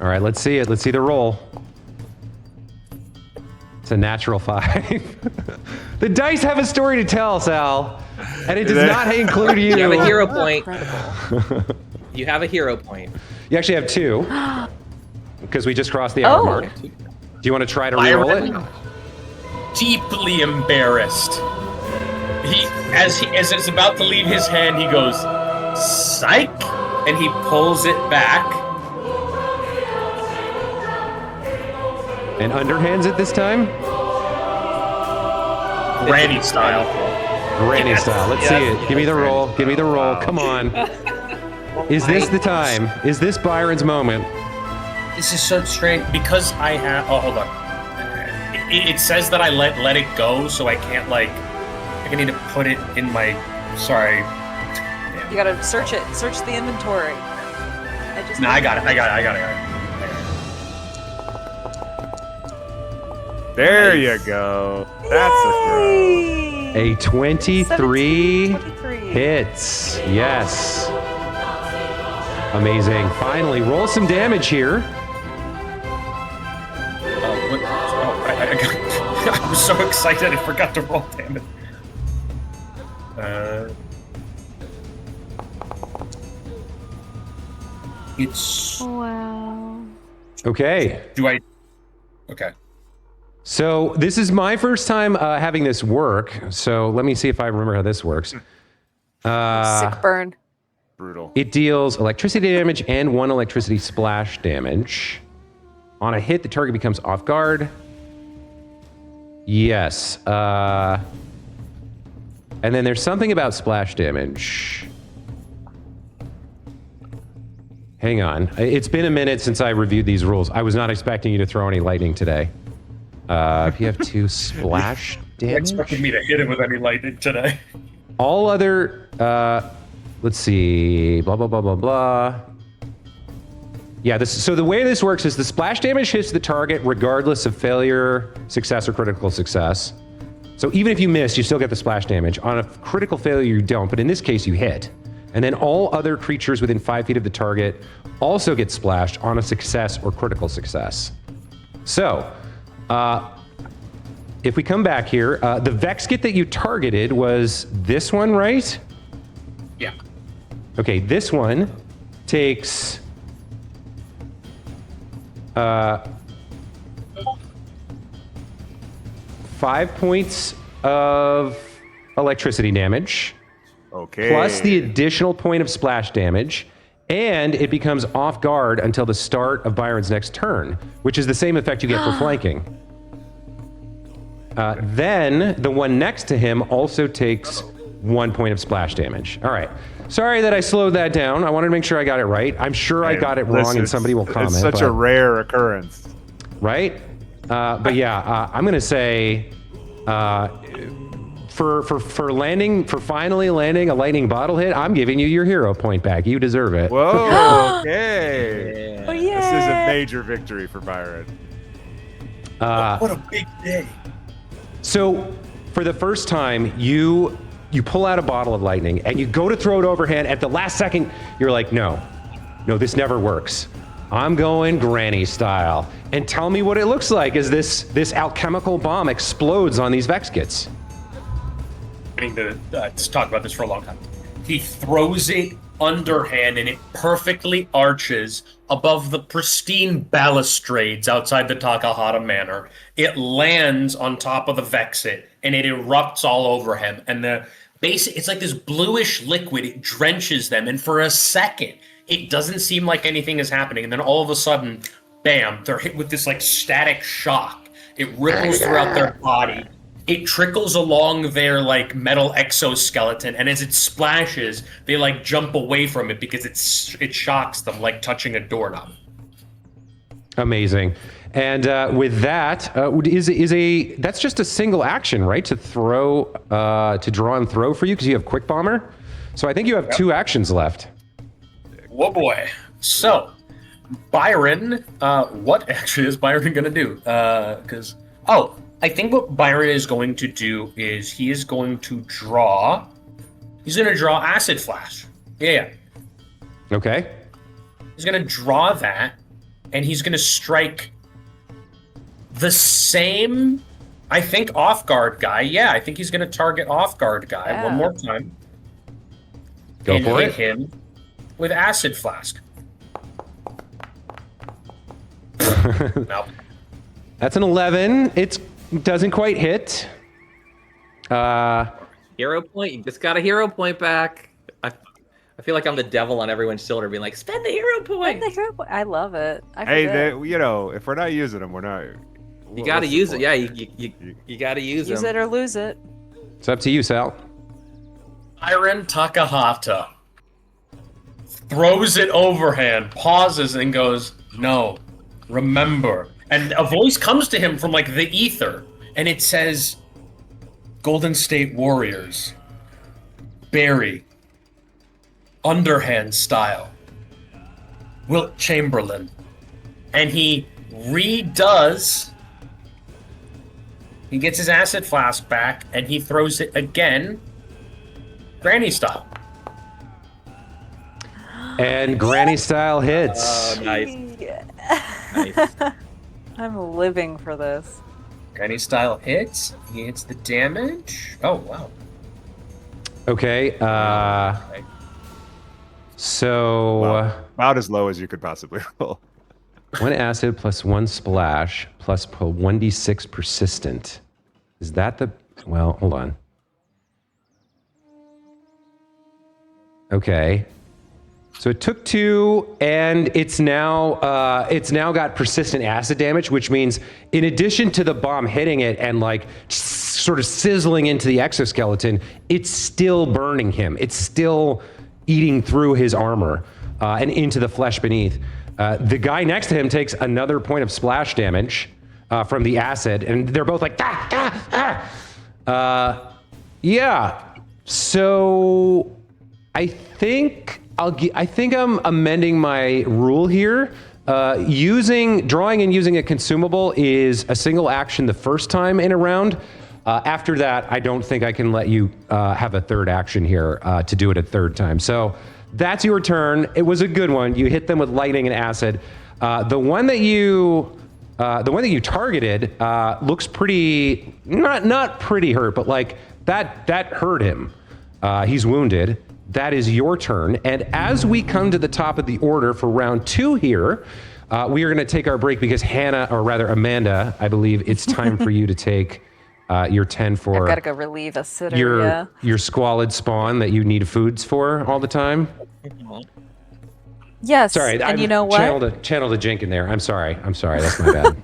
All right, let's see it. Let's see the roll. It's a natural 5. The dice have a story to tell, Sal, and it does not include you. You have a hero point. Incredible. You have a hero point. You actually have 2, because we just crossed the hour Oh. mark. Do you want to try to re-roll it? Byron, deeply embarrassed. As it's about to leave his hand, he goes, "Psych," and he pulls it back. And underhands it this time? Granny style. Granny Yes, style. Let's yes, see it. Give me the yes, roll. Give me the roll. Wow. Come on. Is this the time? Is this Byron's moment? This is so strange because I have. Oh, hold on. It says that I let it go, so I can't like. I need to put it in my. Sorry. Damn. You gotta search it. Search the inventory. I got it. There you go. That's a throw. A 23 23. hits. Yes. Amazing. Finally, roll some damage here. I was so excited I forgot to roll damage. It's Wow. Okay. Okay. So this is my first time having this work. So let me see if I remember how this works. Sick burn. Brutal. It deals electricity damage and 1 electricity splash damage. On a hit, the target becomes off guard. Yes. And then there's something about splash damage. Hang on. It's been a minute since I reviewed these rules. I was not expecting you to throw any lightning today. If you have 2 splash You damage. expected me to hit him with any lightning today. All other, let's see, blah, blah, blah, blah, blah. Yeah, so the way this works is the splash damage hits the target regardless of failure, success, or critical success. So even if you miss, you still get the splash damage. On a critical failure, you don't, but in this case, you hit. And then all other creatures within 5 feet of the target also get splashed on a success or critical success. So, if we come back here, the Vex kit that you targeted was this one, right? Yeah. Okay, this one takes 5 points of electricity damage, Okay. plus the additional point of splash damage, and it becomes off guard until the start of Byron's next turn, which is the same effect you get for flanking. Then the one next to him also takes 1 point of splash damage. All right. Sorry that I slowed that down. I wanted to make sure I got it right. I'm sure I got it wrong, and somebody will comment. It's such a rare occurrence. Right? But yeah, I'm gonna say for finally landing a lightning bottle hit, I'm giving you your hero point back. You deserve it. Whoa. Okay. Oh, yeah. This is a major victory for Byron. What a big day. So for the first time, you pull out a bottle of lightning and you go to throw it overhand. At the last second, you're like, no, this never works. I'm going granny style. And tell me what it looks like as this alchemical bomb explodes on these Vex kits. I mean, to talk about this for a long time. He throws it underhand and it perfectly arches above the pristine balustrades outside the Takahata Manor. It lands on top of the Vexit and it erupts all over him. And the base, it's like this bluish liquid. It drenches them. And for a second, it doesn't seem like anything is happening. And then all of a sudden, bam, they're hit with this like static shock. It ripples throughout their body. It trickles along their like metal exoskeleton, and as it splashes, they like jump away from it because it shocks them like touching a doorknob. Amazing. And with that, that's just a single action, right? To throw, to draw and throw for you because you have Quick Bomber. So I think you have 2 actions left. Whoa, boy. So, Byron, what actually is Byron going to do? I think what Byron is going to do is he is going to draw. He's going to draw Acid Flash. Yeah. Okay. He's going to draw that, and he's going to strike the same, I think, off guard guy. Yeah, I think he's going to target off guard guy one more time. Go and for hit it. him with Acid Flask. Nope. That's an 11. It doesn't quite hit. Hero point. You just got a hero point back. I feel like I'm the devil on everyone's shoulder, being like, "Spend the hero point." I love it. Hey, if we're not using them, we're not. You got to use it. Yeah, you got to use them. Use it or lose it. It's up to you, Sal. Byron Takahata throws it overhand, pauses, and goes, "No, remember." And a voice comes to him from like the ether, and it says, "Golden State Warriors, Barry, underhand style, Wilt Chamberlain." And he redoes. He gets his acid flask back, and he throws it again, Granny style. And Granny style hits. Oh, nice. Nice. I'm living for this. Granny style hits. He hits the damage. Oh, wow. Okay. So Well, about as low as you could possibly roll. 1 acid plus 1 splash plus 1d6 persistent. Is that the... Well, hold on. Okay. So it took 2, and it's now got persistent acid damage, which means in addition to the bomb hitting it and like sort of sizzling into the exoskeleton, it's still burning him. It's still eating through his armor and into the flesh beneath. The guy next to him takes another point of splash damage from the acid, and they're both like, yeah. So I think I'm amending my rule here. Drawing and using a consumable is a single action the first time in a round. After that, I don't think I can let you have a third action here to do it a third time. So that's your turn. It was a good one. You hit them with lightning and acid. The one that you targeted looks pretty not pretty hurt, but like that hurt him. He's wounded. That is your turn. And as we come to the top of the order for round 2 here, we are going to take our break because Amanda, I believe it's time for you to take your 10 for I've got to go relieve a sitter. your squalid spawn that you need foods for all the time. Yes. Sorry, and you know what? Channeled a jink in there. I'm sorry. That's my bad.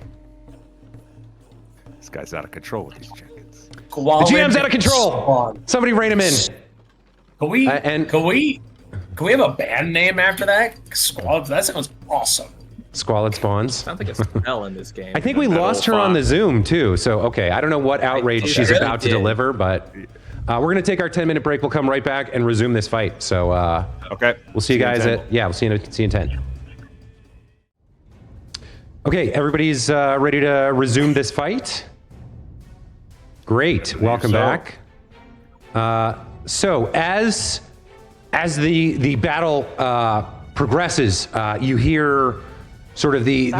This guy's out of control with these chickens. The GM's out of control. Somebody rein him in. Can we have a band name after that? Squad. That sounds awesome. Squalid spawns. Sounds like a smell in this game. I think we lost her on the Zoom too. So okay, I don't know what outrage she's about to deliver, but we're gonna take our 10-minute break. We'll come right back and resume this fight. So okay, we'll see you guys we'll see you in 10. Okay, everybody's ready to resume this fight. Great, welcome back. So as the battle progresses, you hear sort of the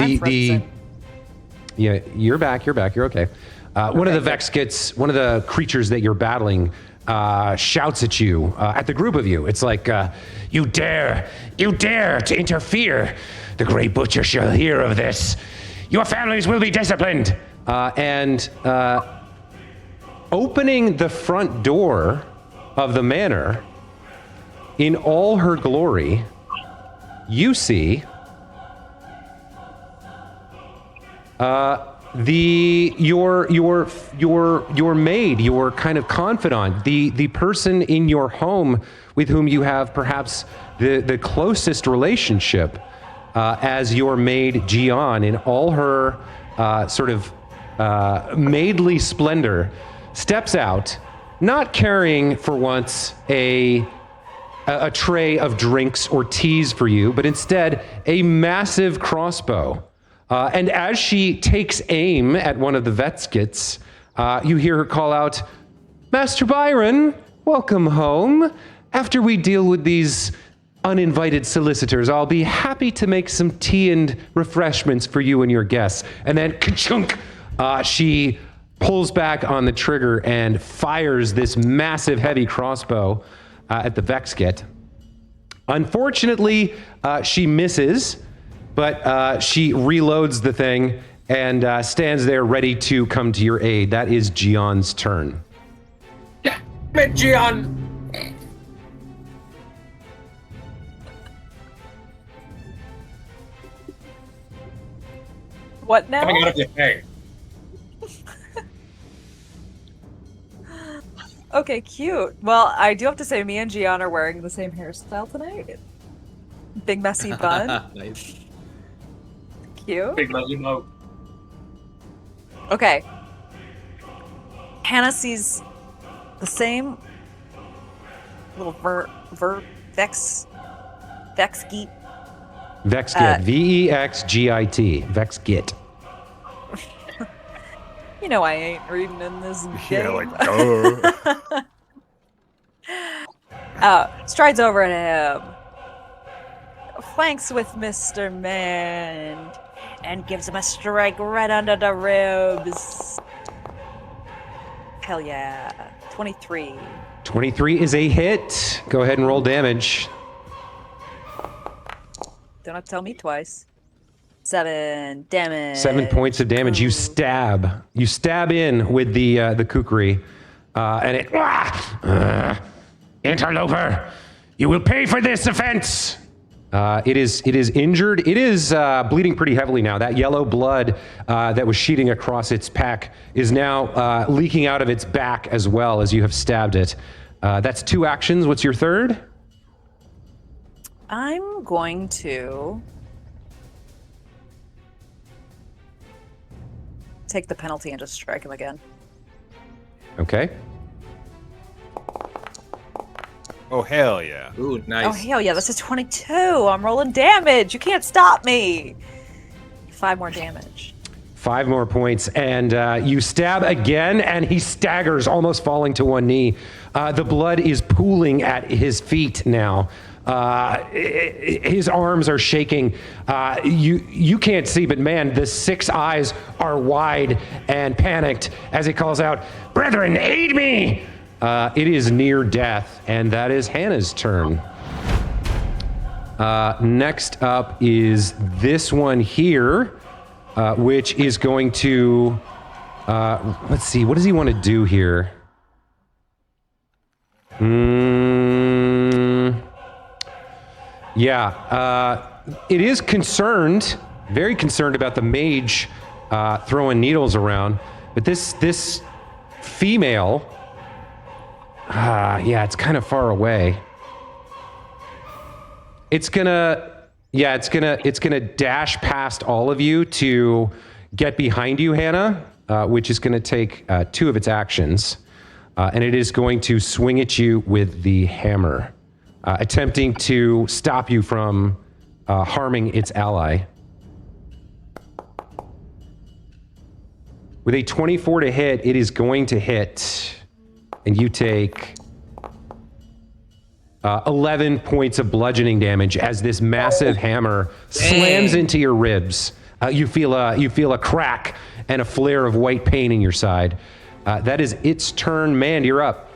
yeah, you're back, you're okay. One of the Vexkits, one of the creatures that you're battling, shouts at you, at the group of you. It's like, you dare to interfere. The Great Butcher shall hear of this. Your families will be disciplined. And opening the front door of the manor, in all her glory, you see your maid, your kind of confidant, the person in your home with whom you have perhaps the closest relationship, as your maid Joan, in all her sort of maidly splendor, steps out, not carrying for once a tray of drinks or teas for you, but instead a massive crossbow. And as she takes aim at one of the Vexkits, you hear her call out, "Master Byron, welcome home. After we deal with these uninvited solicitors, I'll be happy to make some tea and refreshments for you and your guests." And then, ka-chunk, she pulls back on the trigger and fires this massive heavy crossbow at the Vexkit. Unfortunately, she misses, but she reloads the thing and stands there ready to come to your aid. That is Gion's turn. Yeah, Gian. What now? Coming out of your face. Okay, cute. Well, I do have to say, me and Gian are wearing the same hairstyle tonight. Big messy bun. Nice. Cute. Big let you know. Okay. Hannah sees the same little Vexgit. Vexgit. Vexgit. Vexgit. You know I ain't reading in this game. Yeah, like, oh. Strides over at him. Flanks with Mr. Man. And gives him a strike right under the ribs. Hell yeah. 23. 23 is a hit. Go ahead and roll damage. Don't have to tell me twice. 7 damage. 7 points of damage. You stab. You stab in with the kukri, and it. Interloper, you will pay for this offense. It is injured. It is bleeding pretty heavily now. That yellow blood that was sheeting across its pack is now leaking out of its back as well as you have stabbed it. That's 2 actions. What's your third? I'm going to take the penalty and just strike him again. Okay. Oh, hell yeah. Ooh, nice. Oh, hell yeah, this is 22. I'm rolling damage. You can't stop me. 5 more damage. 5 more points, and you stab again, and he staggers, almost falling to one knee. The blood is pooling at his feet now. His arms are shaking. You can't see, but man, the 6 eyes are wide and panicked as he calls out, "Brethren, aid me!" It is near death, and that is Hannah's turn. Next up is this one here, which is going to, let's see, what does he want to do here? It is concerned, very concerned about the mage throwing needles around, but this female, it's kind of far away. It's gonna dash past all of you to get behind you, Hannah, which is gonna take 2 of its actions, and it is going to swing at you with the hammer, attempting to stop you from harming its ally. With a 24 to hit, it is going to hit. And you take 11 points of bludgeoning damage as this massive hammer slams into your ribs. You feel a crack and a flare of white pain in your side. That is its turn. Man, you're up.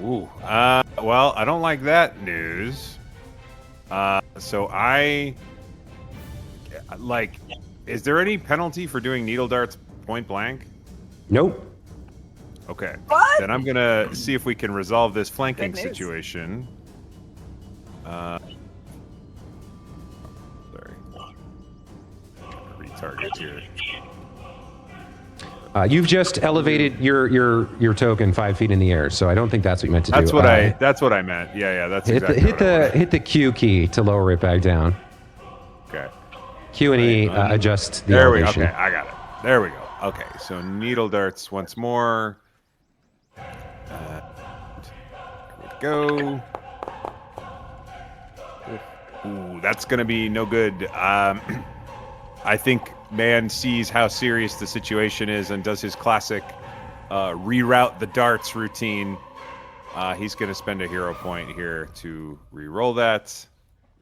Ooh. Well, I don't like that news. So is there any penalty for doing needle darts point blank? Nope. Okay. What? Then I'm gonna see if we can resolve this flanking Big news. situation. Sorry. Retarget here. You've just elevated your token 5 feet in the air, so I don't think that's what you meant to do. That's what I meant. Yeah, that's exactly hit the Q key to lower it back down. Okay. Q and E adjust the There we go. elevation. Okay, I got it. There we go. Okay, so needle darts once more. Here we go. Ooh, that's gonna be no good. I think man sees how serious the situation is and does his classic reroute the darts routine. He's gonna spend a hero point here to re-roll that.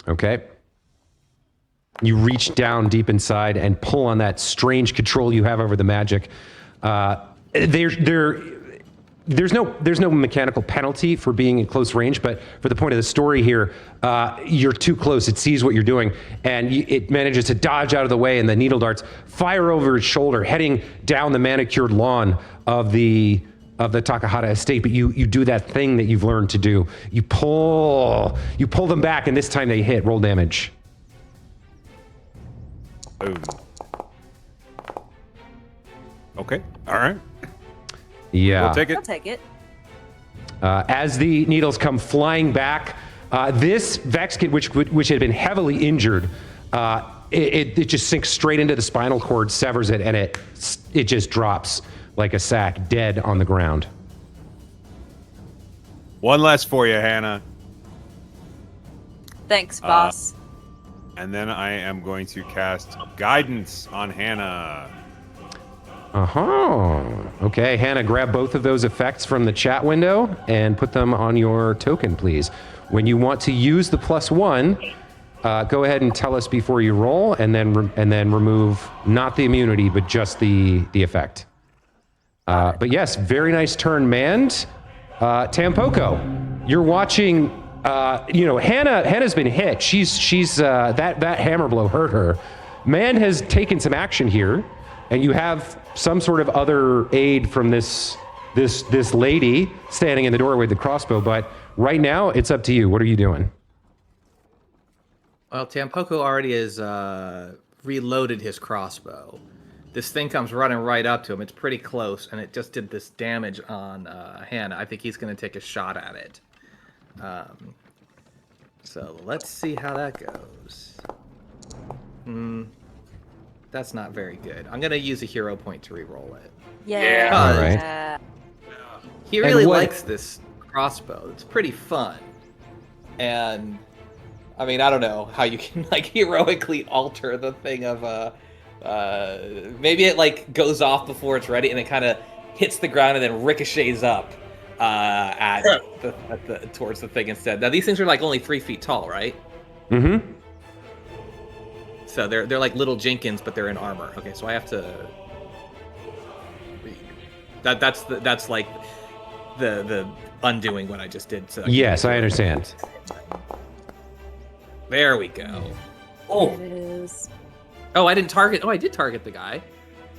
Okay. You reach down deep inside and pull on that strange control you have over the magic. There's no mechanical penalty for being in close range, but for the point of the story here, you're too close. It sees what you're doing, and it manages to dodge out of the way, and the needle darts fire over its shoulder, heading down the manicured lawn of the Takahata estate. But you do that thing that you've learned to do. You pull them back, and this time they hit. Roll damage. Boom. Okay. All right. Yeah. We'll take it. I'll take it. As the needles come flying back, This Vex kit, which had been heavily injured, it just sinks straight into the spinal cord, severs it, and it just drops like a sack, dead on the ground. One less for you, Hannah. Thanks, boss. And then I am going to cast Guidance on Hannah. Okay, Hannah, grab both of those effects from the chat window and put them on your token, please. When you want to use the +1, go ahead and tell us before you roll, and then remove not the immunity, but just the effect. But yes, very nice turn, Mand. Tampoco, you're watching. Hannah's been hit. She's that hammer blow hurt her. Mand has taken some action here, and you have some sort of other aid from this lady standing in the doorway with the crossbow. But right now, it's up to you. What are you doing? Well, Tampoco already has reloaded his crossbow. This thing comes running right up to him. It's pretty close, and it just did this damage on Hannah. I think he's going to take a shot at it. So let's see how that goes. That's not very good. I'm going to use a hero point to re-roll it. Yeah. All right. He really likes this crossbow. It's pretty fun. And I mean, I don't know how you can like heroically alter the thing of maybe it like goes off before it's ready and it kind of hits the ground and then ricochets up towards the thing instead. Now these things are like only 3 feet tall, right? Mm-hmm. So they're like little Jenkins, but they're in armor. Okay, so I have to. That's like the undoing what I just did. So yes, I understand. There we go. Oh, It is. Oh, I didn't target. Oh, I did target the guy.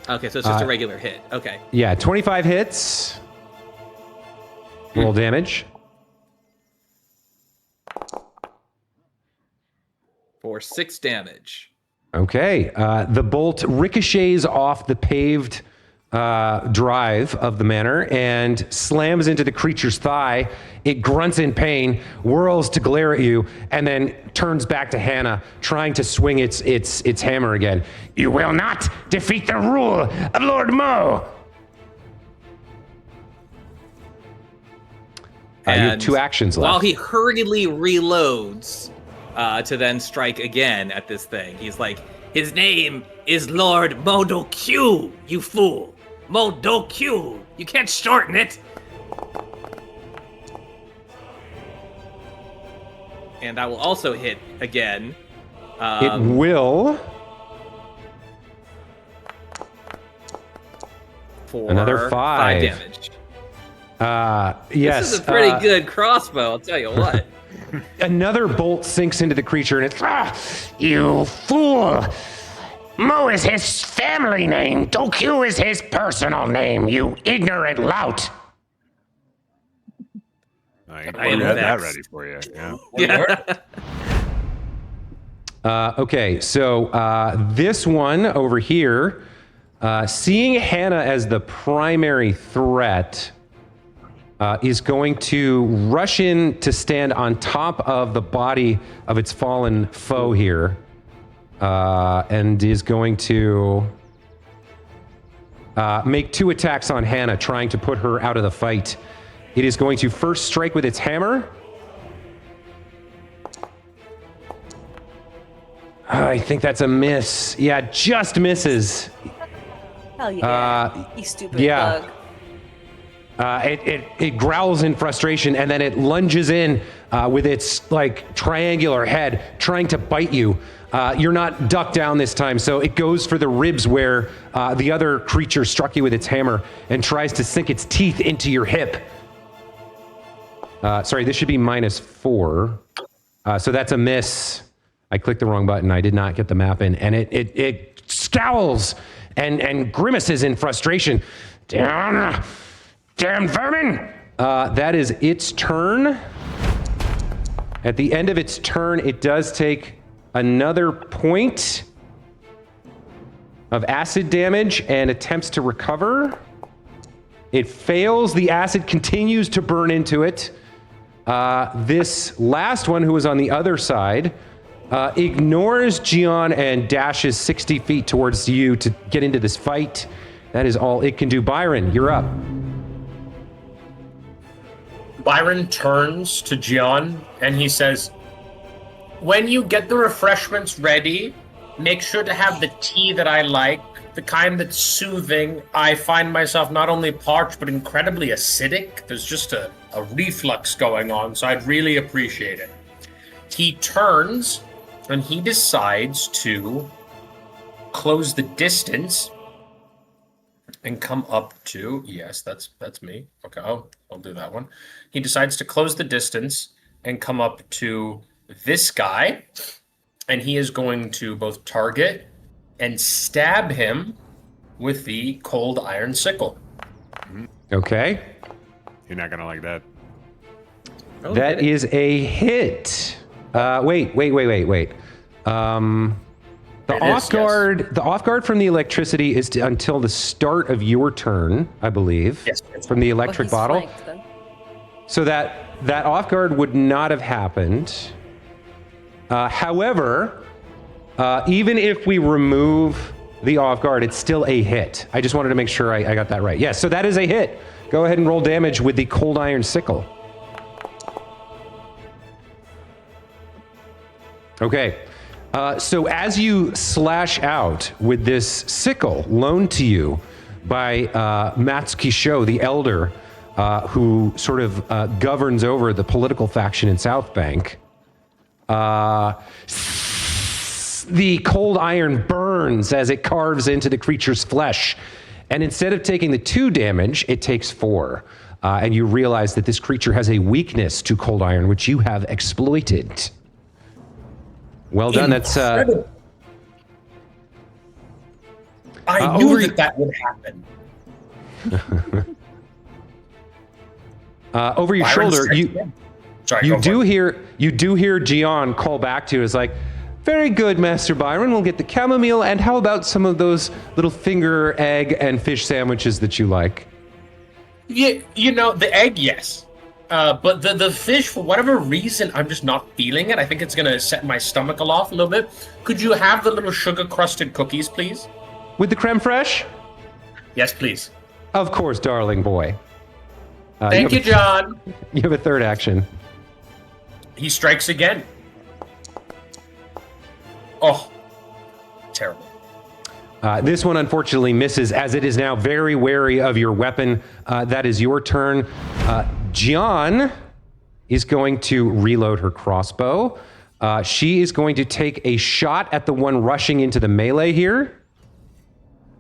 Okay, so it's just a regular hit. Okay. Yeah, 25 hits. Roll damage. For 6 damage. Okay, the bolt ricochets off the paved drive of the manor and slams into the creature's thigh. It grunts in pain, whirls to glare at you, and then turns back to Hannah, trying to swing its hammer again. You will not defeat the rule of Lord Mo. You have 2 actions left. While he hurriedly reloads to then strike again at this thing, he's like, his name is Lord Modokyu, you fool. Modokyu. You can't shorten it. And I will also hit again. It will. For Another 5 damage. Yes. This is a pretty good crossbow, I'll tell you what. Another bolt sinks into the creature, and it's You fool! Mo is his family name. Dokyu is his personal name, you ignorant lout. I am had that Vex. ready for you. Yeah. Yeah. okay. So this one over here, seeing Hannah as the primary threat, is going to rush in to stand on top of the body of its fallen foe here, and is going to make 2 attacks on Hannah, trying to put her out of the fight. It is going to first strike with its hammer. I think that's a miss. Yeah, just misses. Hell yeah. You stupid yeah. bug. It growls in frustration, and then it lunges in with its like triangular head, trying to bite you. You're not ducked down this time, so it goes for the ribs where the other creature struck you with its hammer, and tries to sink its teeth into your hip. Sorry, this should be -4. So that's a miss. I clicked the wrong button. I did not get the map in, and it scowls and grimaces in frustration. Damn vermin! That is its turn. At the end of its turn, it does take another point of acid damage and attempts to recover. It fails. The acid continues to burn into it. This last one, who was on the other side, ignores Joan and dashes 60 feet towards you to get into this fight. That is all it can do. Byron, you're up. Byron turns to Joan and he says, when you get the refreshments ready, make sure to have the tea that I like, the kind that's soothing. I find myself not only parched, but incredibly acidic. There's just a reflux going on, so I'd really appreciate it. He turns and he decides to close the distance and come up to, yes, that's me. Okay, I'll do that one. He decides to close the distance and come up to this guy, and he is going to both target and stab him with the cold iron sickle. Okay. You're not gonna like that. Oh, That hit it. is a hit. Wait. The It off is, guard, the off guard from the electricity is until the start of your turn, I believe. Yes. From the Well, electric he's bottle. flanked, then. So that off guard would not have happened. However, even if we remove the off guard, it's still a hit. I just wanted to make sure I got that right. Yes, so that is a hit. Go ahead and roll damage with the cold iron sickle. Okay. So as you slash out with this sickle loaned to you by Matsuki-sho, the elder, who sort of governs over the political faction in South Bank, the cold iron burns as it carves into the creature's flesh. And instead of taking the 2 damage, it takes 4. And you realize that this creature has a weakness to cold iron, which you have exploited. Well done. That's Incredible. I knew that would happen. over your Byron shoulder. strikes You again. Sorry, you go do for it. hear Joan call back to you. It's like, very good, Master Byron. We'll get the chamomile, and how about some of those little finger egg and fish sandwiches that you like? Yeah, you know, the egg, yes. But the fish, for whatever reason, I'm just not feeling it. I think it's going to set my stomach off a little bit. Could you have the little sugar-crusted cookies, please? With the creme fraiche? Yes, please. Of course, darling boy. Thank you, John. You have a third action. He strikes again. Oh, terrible. This one unfortunately misses, as it is now very wary of your weapon. That is your turn. Joan is going to reload her crossbow. She is going to take a shot at the one rushing into the melee here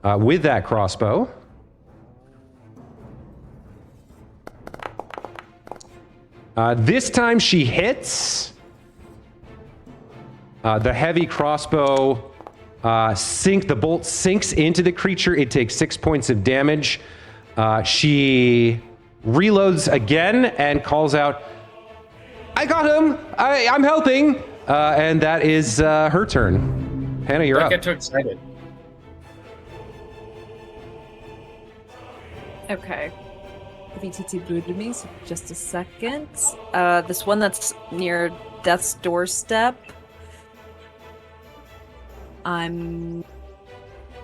with that crossbow. This time she hits. The heavy crossbow the bolt sinks into the creature. It takes 6 points of damage. She reloads again and calls out, I got him! I'm helping! And that is her turn. Hannah, you're Don't up. get too excited. Okay. VTT booted me, so just a second. This one that's near death's doorstep. I'm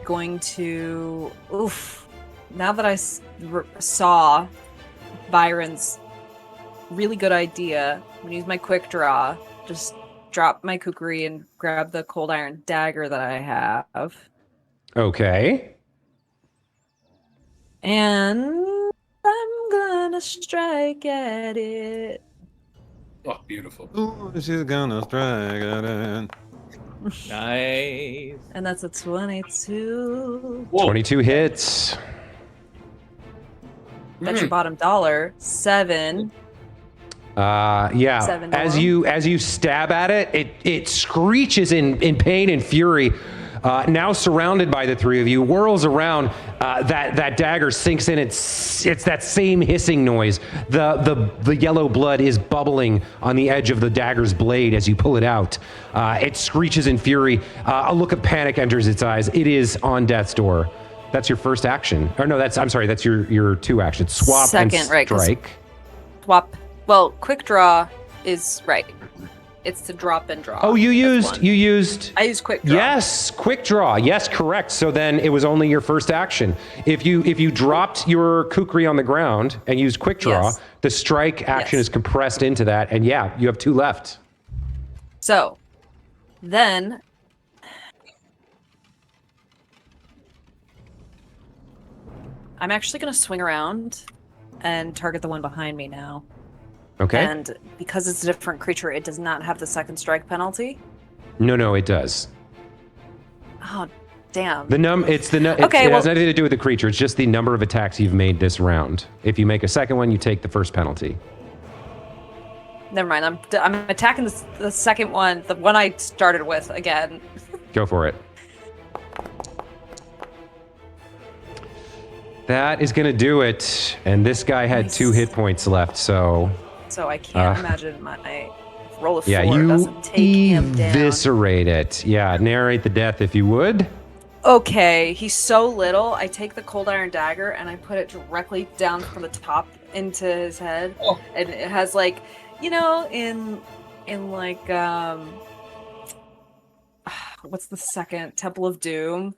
going to... Oof. Now that I saw Byron's really good idea, I'm going to use my quick draw. Just drop my kukri and grab the cold iron dagger that I have. Okay. And I'm gonna strike at it. Oh, beautiful. She's gonna strike at it. Nice. And that's a 22. Whoa. 22 hits. That's your bottom dollar. 7. Yeah. 7 As total. you stab at it, it screeches in pain and fury. Now surrounded by the three of you, whirls around. That dagger sinks in. It's that same hissing noise. The yellow blood is bubbling on the edge of the dagger's blade as you pull it out. It screeches in fury. A look of panic enters its eyes. It is on death's door. That's your first action. Or no, that's your 2 actions. Swap Second, and right, 'cause- strike. Swap Well, quick draw is right. It's to drop and draw. Oh, you That's used. one. I used quick draw. Yes, quick draw. Yes, correct. So then it was only your first action. If you dropped your kukri on the ground and used quick draw, Yes. the strike action Yes. is compressed into that, and yeah, you have 2 left. So, then I'm actually going to swing around and target the one behind me now. Okay. And because it's a different creature, it does not have the second strike penalty. No, it does. Oh, damn. It Okay, has well- nothing to do with the creature. It's just the number of attacks you've made this round. If you make a second one, you take the first penalty. Never mind. I'm attacking the second one, the one I started with again. Go for it. That is going to do it. And this guy had Nice. 2 hit points left, so So I can't imagine my roll of 4 yeah, you doesn't take him down. eviscerate it. Yeah, narrate the death if you would. Okay, he's so little. I take the cold iron dagger and I put it directly down from the top into his head, Oh. and it has like, you know, in like what's the second Temple of Doom?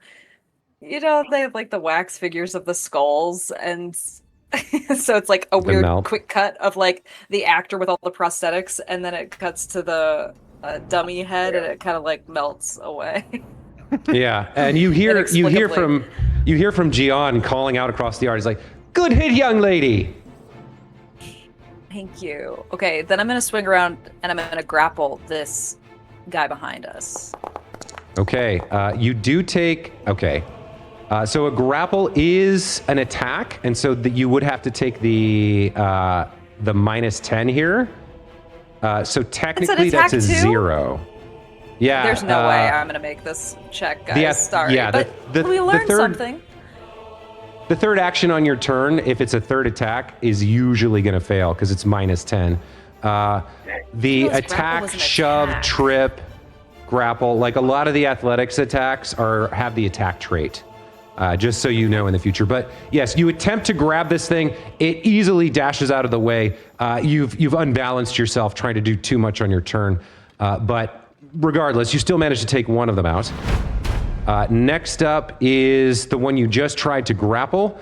You know, they have like the wax figures of the skulls, and so it's like a weird melt. quick cut of like the actor with all the prosthetics, and then it cuts to the dummy head, and it kind of like melts away. Yeah, and you hear from Joan calling out across the yard. He's like, "Good hit, young lady." Thank you. Okay, then I'm gonna swing around and I'm gonna grapple this guy behind us. Okay, you do take. Okay, so a grapple is an attack, and so you would have to take the -10 here. So technically, attack that's a too? 0. Yeah. There's no way I'm gonna make this check, guys. Sorry, yeah, but we learned something. The third action on your turn, if it's a third attack, is usually going to fail because it's -10. The grapple attack, was an shove, attack. trip, grapple, like a lot of the athletics attacks have the attack trait. Just so you know in the future. But yes, you attempt to grab this thing. It easily dashes out of the way. You've unbalanced yourself trying to do too much on your turn. But regardless, you still managed to take one of them out. Next up is the one you just tried to grapple.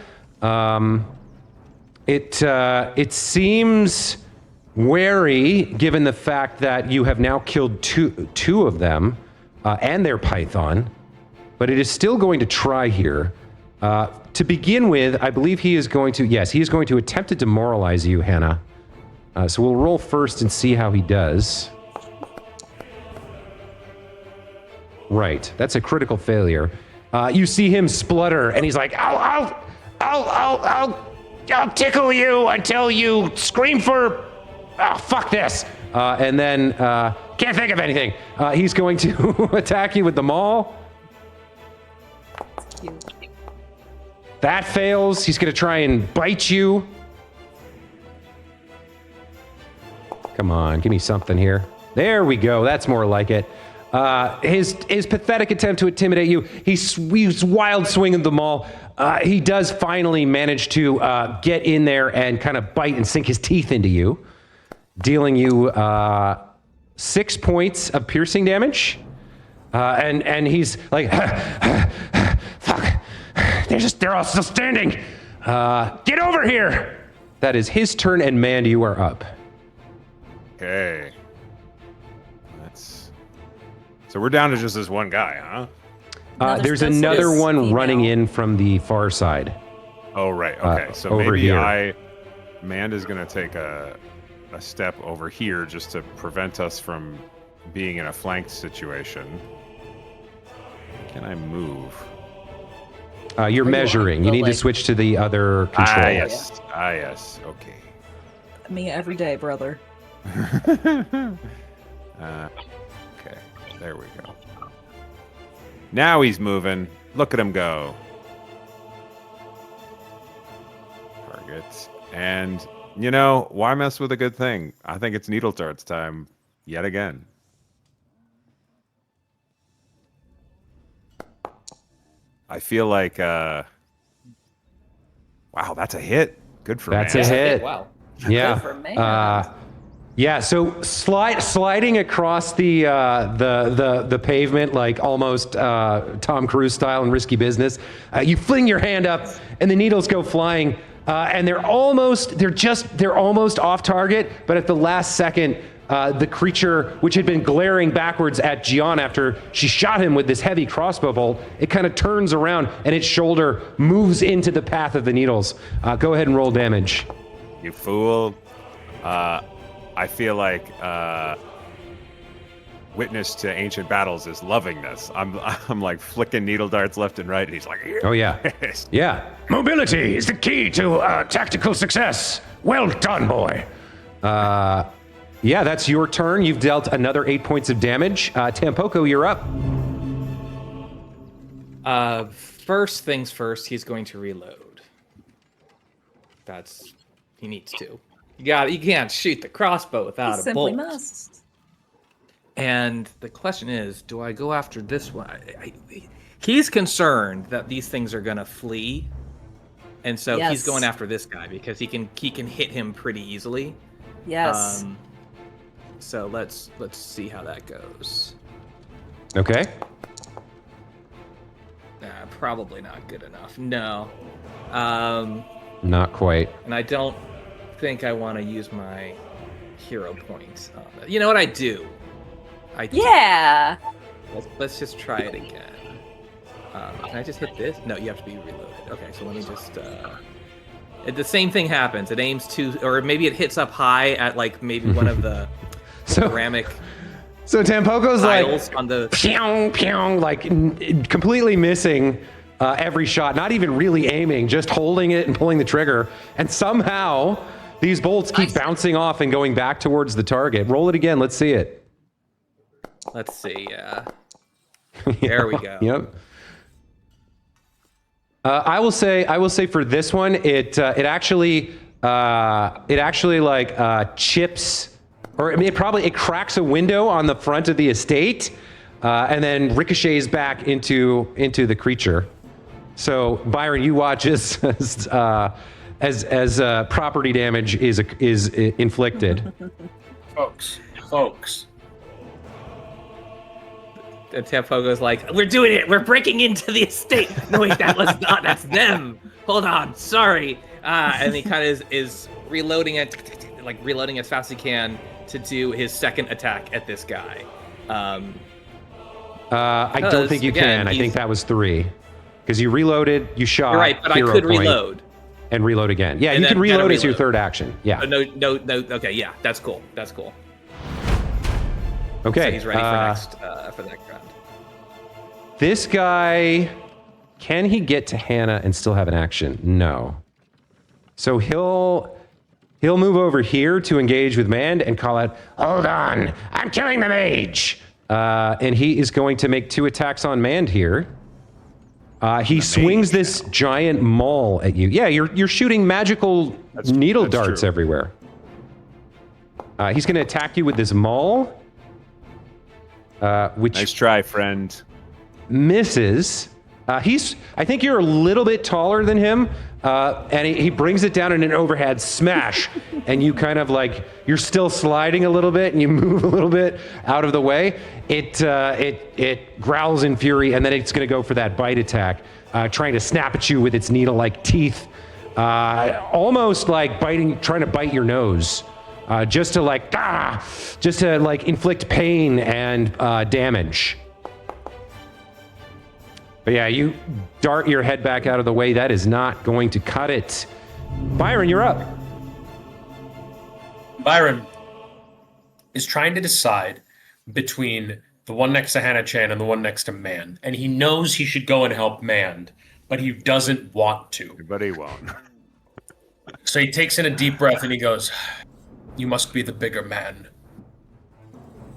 It seems wary, given the fact that you have now killed two of them and their python, but it is still going to try here. To begin with, I believe he is going to attempt to demoralize you, Hannah. So we'll roll first and see how he does. Right, that's a critical failure. You see him splutter, and he's like, I'll tickle you until you scream for, fuck this. And then, can't think of anything. He's going to attack you with the maul. That fails. He's going to try and bite you. Come on, give me something here. There we go. That's more like it. His pathetic attempt to intimidate you, he's wild swinging the maul. He does finally manage to get in there and kind of bite and sink his teeth into you, dealing you 6 points of piercing damage. And he's like, fuck, they're all still standing. Get over here. That is his turn, and Mand, you are up. Okay. So we're down to just this one guy, huh? There's still another this one female. running in from the far side. Oh, right. Okay. So over maybe here. Amanda's going to take a step over here just to prevent us from being in a flanked situation. Can I move? You're measuring. You need to like- switch to the other control. Yes. Yes. Okay. Me every day, brother. Okay. There we go. Now he's moving. Look at him go. Targets. And, you know, why mess with a good thing? I think it's Needle Darts time yet again. I feel like, wow, that's a hit. Good for That's a man. hit. Wow. Yeah. Good for man. Yeah, so sliding across the pavement like almost Tom Cruise style in Risky Business, you fling your hand up and the needles go flying, and they're almost off target, but at the last second, the creature, which had been glaring backwards at Gian after she shot him with this heavy crossbow bolt, it kind of turns around and its shoulder moves into the path of the needles. Go ahead and roll damage. You fool. I feel like witness to ancient battles is loving this. I'm like flicking needle darts left and right, and he's like, Oh yeah, yes. yeah. Mobility is the key to tactical success. Well done, boy. Yeah, that's your turn. You've dealt another 8 points of damage. Tampoko, you're up. First things first, he's going to reload. He needs to. You can't shoot the crossbow without a bolt. Simply must. And the question is, do I go after this one? He's concerned that these things are gonna flee, and so he's Yes. going after this guy because he can hit him pretty easily. Yes. So let's see how that goes. Okay. Probably not good enough. No. Not quite. And I don't think I want to use my hero points on it. You know what I do? Yeah. Let's just try it again. Can I just hit this? No, you have to be reloaded. Okay, so let me just... the same thing happens. It aims to... Or maybe it hits up high at, like, maybe one of the ceramic So Tampoko's tiles like... on the... Pyong, pyong, like completely missing every shot. Not even really aiming, just holding it and pulling the trigger. And somehow, these bolts keep bouncing off and going back towards the target. Roll it again. Let's see it. Let's see. There we go. Yep. I will say for this one, it actually like chips, or I mean, it cracks a window on the front of the estate, and then ricochets back into the creature. So Byron, you watch as property damage is inflicted. Folks. And Tampoko's like, we're doing it. We're breaking into the estate. No, wait, that was not. That's them. Hold on. Sorry. And he kind of is reloading it, like reloading as fast as he can to do his second attack at this guy. I don't think you can. I think that was 3. Because you reloaded, you shot. You're right, but I hero could point, reload. And reload again. Yeah, And you can then reload as your reload. third action. Yeah. No. Okay, yeah, that's cool. So Okay. he's ready for the next round. This guy, can he get to Hannah and still have an action? No. So he'll move over here to engage with Mand and call out, Hold on, I'm killing the mage. and he is going to make 2 attacks on Mand here. He swings this giant maul at you. Yeah, you're shooting magical needle darts true. everywhere. He's going to attack you with this maul, which Nice try, friend. misses. I think you're a little bit taller than him, and he brings it down in an overhead smash, and you kind of like, you're still sliding a little bit, and you move a little bit out of the way. It growls in fury, and then it's going to go for that bite attack, trying to snap at you with its needle-like teeth, almost like trying to bite your nose, just to inflict pain and damage. But yeah, you dart your head back out of the way. That is not going to cut it. Byron, you're up. Byron is trying to decide between the one next to Hannah-chan and the one next to Mand. And he knows he should go and help Mand, but he doesn't want to. But he won't. So he takes in a deep breath and he goes, "You must be the bigger man."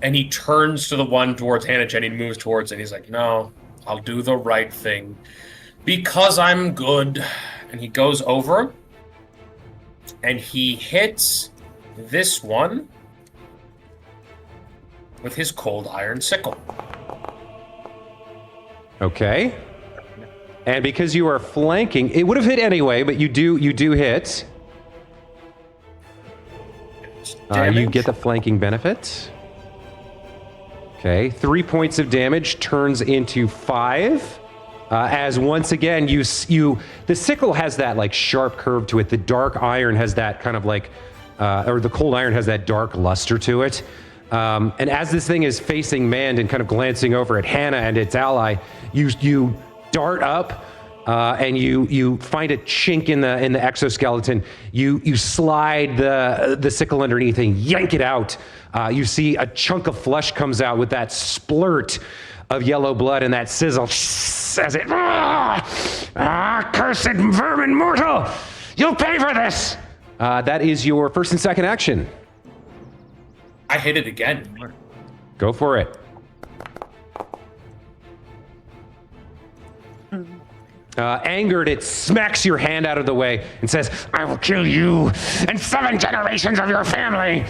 And he turns to the one towards Hannah-chan. He moves towards it and he's like, "No, I'll do the right thing because I'm good." And he goes over and he hits this one with his cold iron sickle. Okay. And because you are flanking, it would have hit anyway, but you do hit. You Damage? get the flanking benefit. Okay, 3 points of damage turns into 5. As once again, the sickle has that like sharp curve to it. The dark iron has that kind of like, or the cold iron has that dark luster to it. And as this thing is facing Mand and kind of glancing over at Hannah and its ally, you dart up and you find a chink in the exoskeleton. You slide the sickle underneath and yank it out. You see a chunk of flesh comes out with that splurt of yellow blood and that sizzle as it, cursed vermin mortal, you'll pay for this. That is your first and second action. I hit it again. Go for it. Angered, it smacks your hand out of the way and says, I will kill you and 7 generations of your family.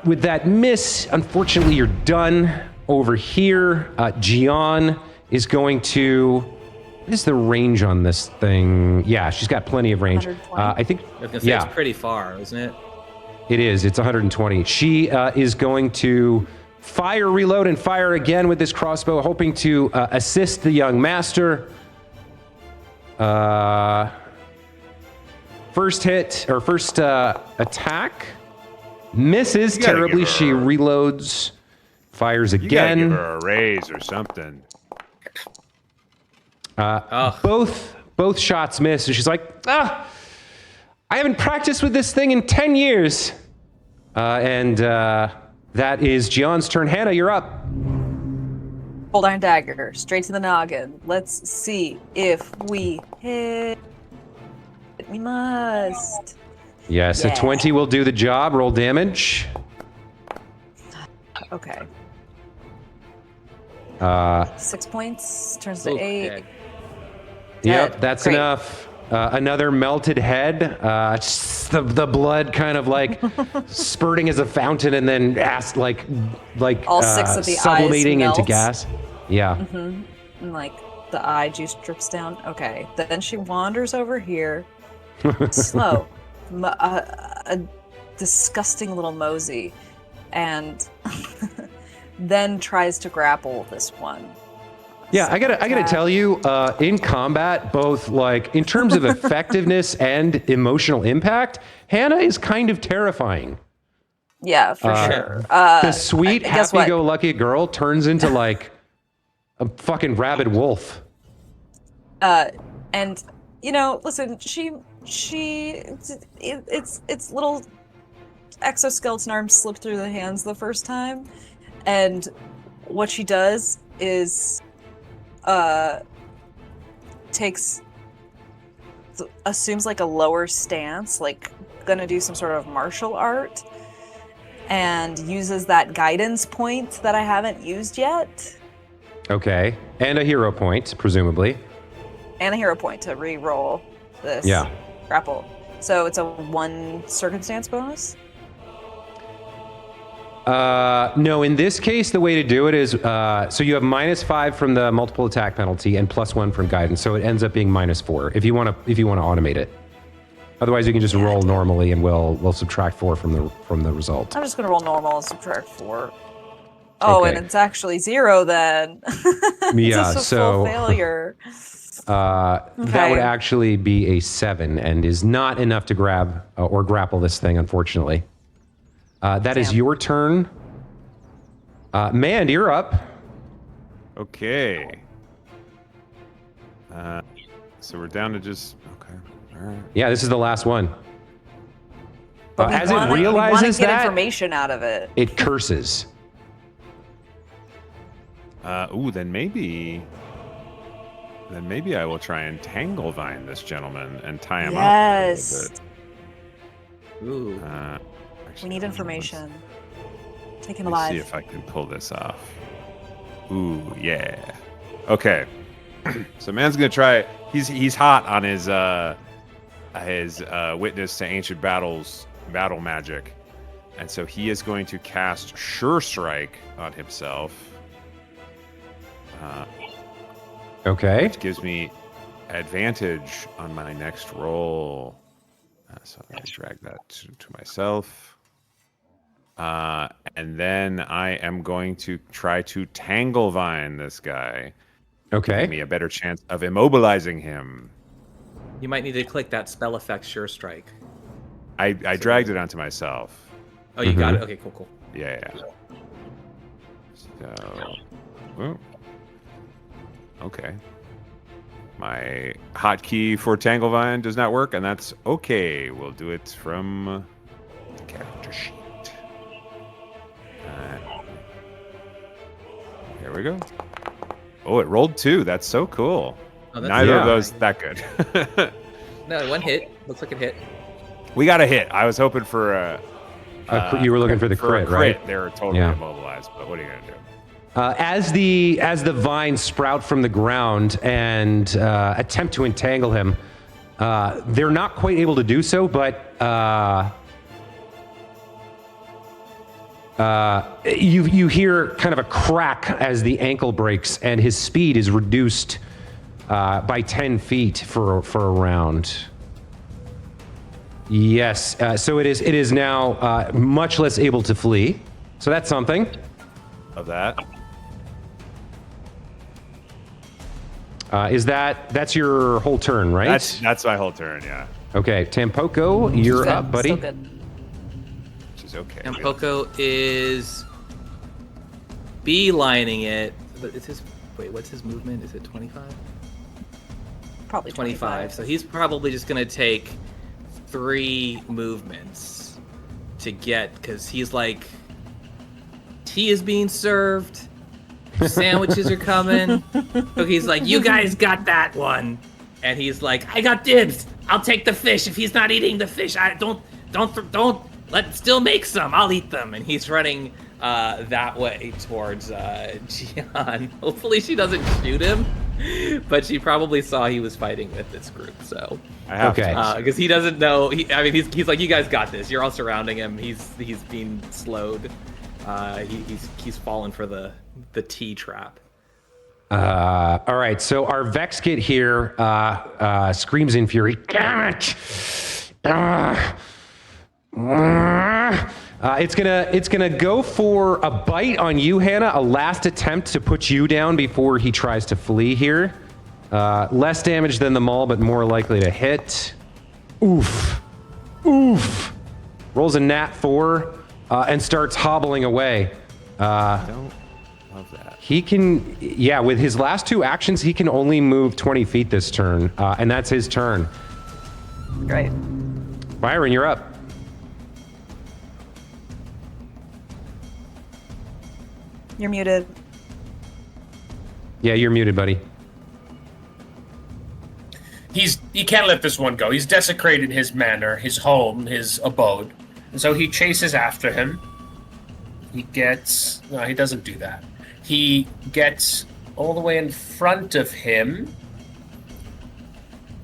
With that miss, unfortunately, you're done. Over here, Joan is going to... What is the range on this thing? Yeah, she's got plenty of range. I think... I was gonna say it's pretty far, isn't it? It is. It's 120. She is going to fire, reload, and fire again with this crossbow, hoping to assist the young master. First hit, or first attack, misses terribly. She reloads, fires again. You gotta give her a raise or something. Both shots miss, and she's like, I haven't practiced with this thing in 10 years. And that is Joan's turn. Hannah, you're up. Cold iron dagger, straight to the noggin. Let's see if we hit. We must. Yes, a 20 will do the job. Roll damage. Okay. 6 points, turns to 8. Dead. Yep, Dead. that's Great. enough. Another melted head. The blood kind of like spurting as a fountain, and then like all 6 of the eyes sublimating into melt. gas. Yeah. And like the eye juice drips down. Okay. Then she wanders over here. Slow. A disgusting little mosey. And then tries to grapple this one. Yeah, I gotta tell you, in combat, both like in terms of effectiveness and emotional impact, Hannah is kind of terrifying. Yeah, for sure. The sweet, guess what? happy-go-lucky girl turns into like a fucking rabid wolf. And you know, listen, it's little exoskeleton arms slip through the hands the first time, and what she does is assumes like a lower stance, like gonna do some sort of martial art, and uses that guidance point that I haven't used yet. Okay, and a hero point, presumably. And a hero point to re-roll this grapple. So it's a 1 circumstance bonus? No, in this case, the way to do it is, so you have -5 from the multiple attack penalty and +1 from guidance, so it ends up being -4 if you want to automate it. Otherwise, you can just roll normally, and we'll subtract 4 from the result. I'm just gonna roll normal and subtract 4. Oh, Okay. and it's actually 0 then. Yeah, it's a so full failure. that would actually be a 7, and is not enough to grab or grapple this thing, unfortunately. That is your turn. Mand, you're up. Okay. So we're down to just all right. Yeah, this is the last one. But we As wanna- it we wanna realizes get that, information out of it. it curses. Then maybe I will try and tangle vine this gentleman and tie him up a Yes. little bit. Ooh. We need information. Take him Let's see alive. if I can pull this off. Ooh, yeah. Okay. So man's gonna try. He's hot on his witness to ancient battle magic, and so he is going to cast Sure Strike on himself. Okay. Which gives me advantage on my next roll. So I'm going to drag that to myself. And then I am going to try to tangle vine this guy. Okay. Give me a better chance of immobilizing him. You might need to click that spell effect Sure Strike. I dragged it onto myself. Oh, you got it? Okay, cool. Yeah. So, oh. Okay. My hotkey for Tanglevine does not work, and that's okay. We'll do it from the character sheet. Here we go. Oh, it rolled 2. That's so cool. Oh, that's Neither of yeah. those that good. No, one hit. Looks like it hit. We got a hit. I was hoping for a. You were looking for the for a crit, right? They were totally Yeah. immobilized, but what are you gonna do? As the vines sprout from the ground and attempt to entangle him, they're not quite able to do so, but you hear kind of a crack as the ankle breaks, and his speed is reduced by 10 feet for a round. Yes, so it is now much less able to flee. So that's something. Of that. That's your whole turn, right? That's my whole turn, yeah. Okay, Tampoco, you're Good, up, buddy. Still good. Which is okay. And Poco is beelining it. But it's his. Wait, what's his movement? Is it 25? Probably 25. So he's probably just gonna take 3 movements to get, because he's like, tea is being served, sandwiches are coming. So he's like, you guys got that one, and he's like, I got dibs. I'll take the fish. If he's not eating the fish, I don't still make some. I'll eat them. And he's running that way towards Gian. Hopefully she doesn't shoot him, but she probably saw he was fighting with this group. So I have Okay. to. because he doesn't know. He's like, you guys got this. You're all surrounding him. He's being slowed. He's fallen for the T trap. All right, so our Vex kit here screams in fury. Damn it! It's gonna go for a bite on you, Hannah. A last attempt to put you down before he tries to flee here. Less damage than the maul, but more likely to hit. Oof. Rolls a nat 4 and starts hobbling away. Don't love that. He can, with his last 2 actions, he can only move 20 feet this turn, and that's his turn. Great. Byron, you're up. You're muted. Yeah, you're muted, buddy. He can't let this one go. He's desecrated his manor, his home, his abode. And so he chases after him. He doesn't do that. He gets all the way in front of him,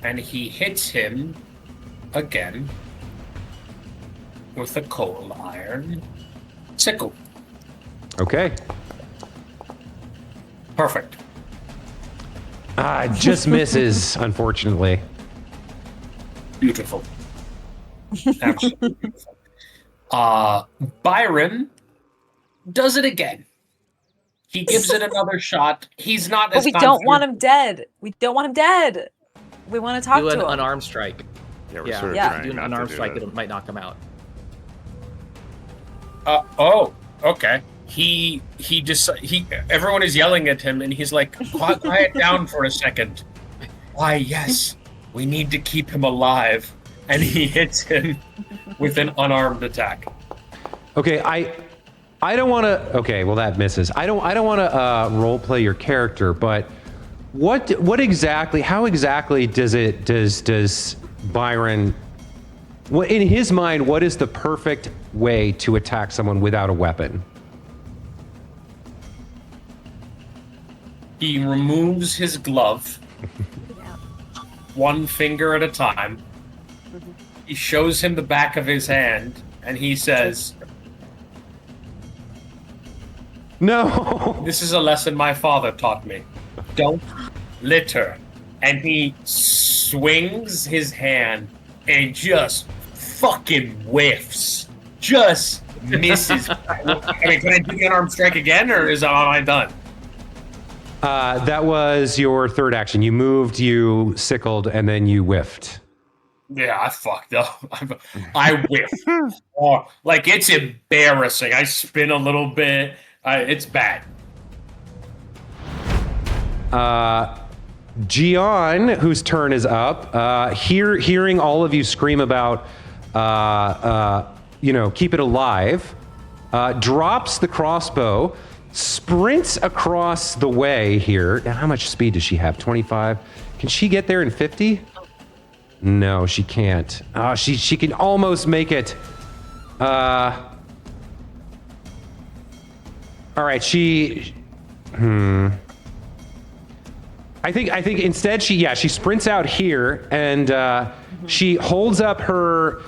and he hits him again with a coal iron sickle. Okay. Perfect. Just misses, unfortunately. Beautiful. Absolutely beautiful. Byron does it again. He gives it another shot. He's not But as we don't want him dead. We don't want him dead. We want to talk Do to an him. unarmed strike. Yeah, we're Yeah, sort of Yeah. trying do an not unarmed to do strike. that. It might knock him out. Okay. Everyone is yelling at him, and he's like, quiet down for a second. Why, yes, we need to keep him alive. And he hits him with an unarmed attack. Okay, I don't want to. Okay, well that misses. I don't want to role play your character, but what exactly? How exactly does Byron? What in his mind? What is the perfect way to attack someone without a weapon? He removes his glove, one finger at a time. He shows him the back of his hand, and he says, No. "This is a lesson my father taught me. Don't litter." And he swings his hand and just fucking whiffs. Just misses. I mean, can I do the unarmed strike again, or am I done? That was your third action. You moved, you sickled, and then you whiffed. Yeah, I fucked up. I whiff. Oh, like, it's embarrassing. I spin a little bit. It's bad. Joan, whose turn is up, hearing all of you scream about, keep it alive, drops the crossbow, sprints across the way here. Now, how much speed does she have? 25? Can she get there in 50? No, she can't. She can almost make it. All right, I think instead she sprints out here and she holds up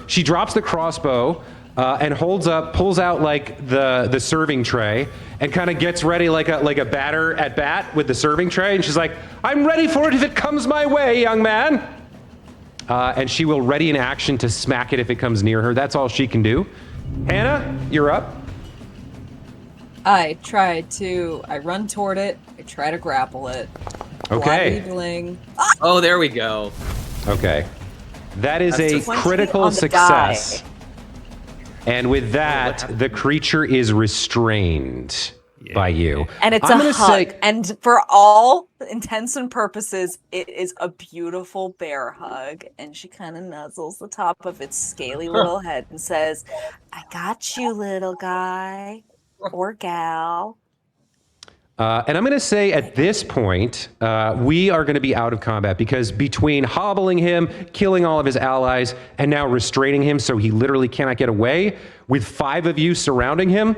she drops the crossbow and pulls out like the serving tray and kind of gets ready like a batter at bat with the serving tray, and she's like, "I'm ready for it if it comes my way, young man." And she will ready an action to smack it if it comes near her. That's all she can do. Hannah, you're up. I run toward it. I try to grapple it. Okay. Blood-eagling. Oh, there we go. Okay. That is That's a just 20 critical on the success. die. And with that, the creature is restrained by you. And it's I'm a gonna hug. say- And for all intents and purposes, it is a beautiful bear hug. And she kind of nuzzles the top of its scaly little head and says, "I got you, little guy or gal." And I'm going to say at this point, we are going to be out of combat because between hobbling him, killing all of his allies, and now restraining him so he literally cannot get away, with 5 of you surrounding him,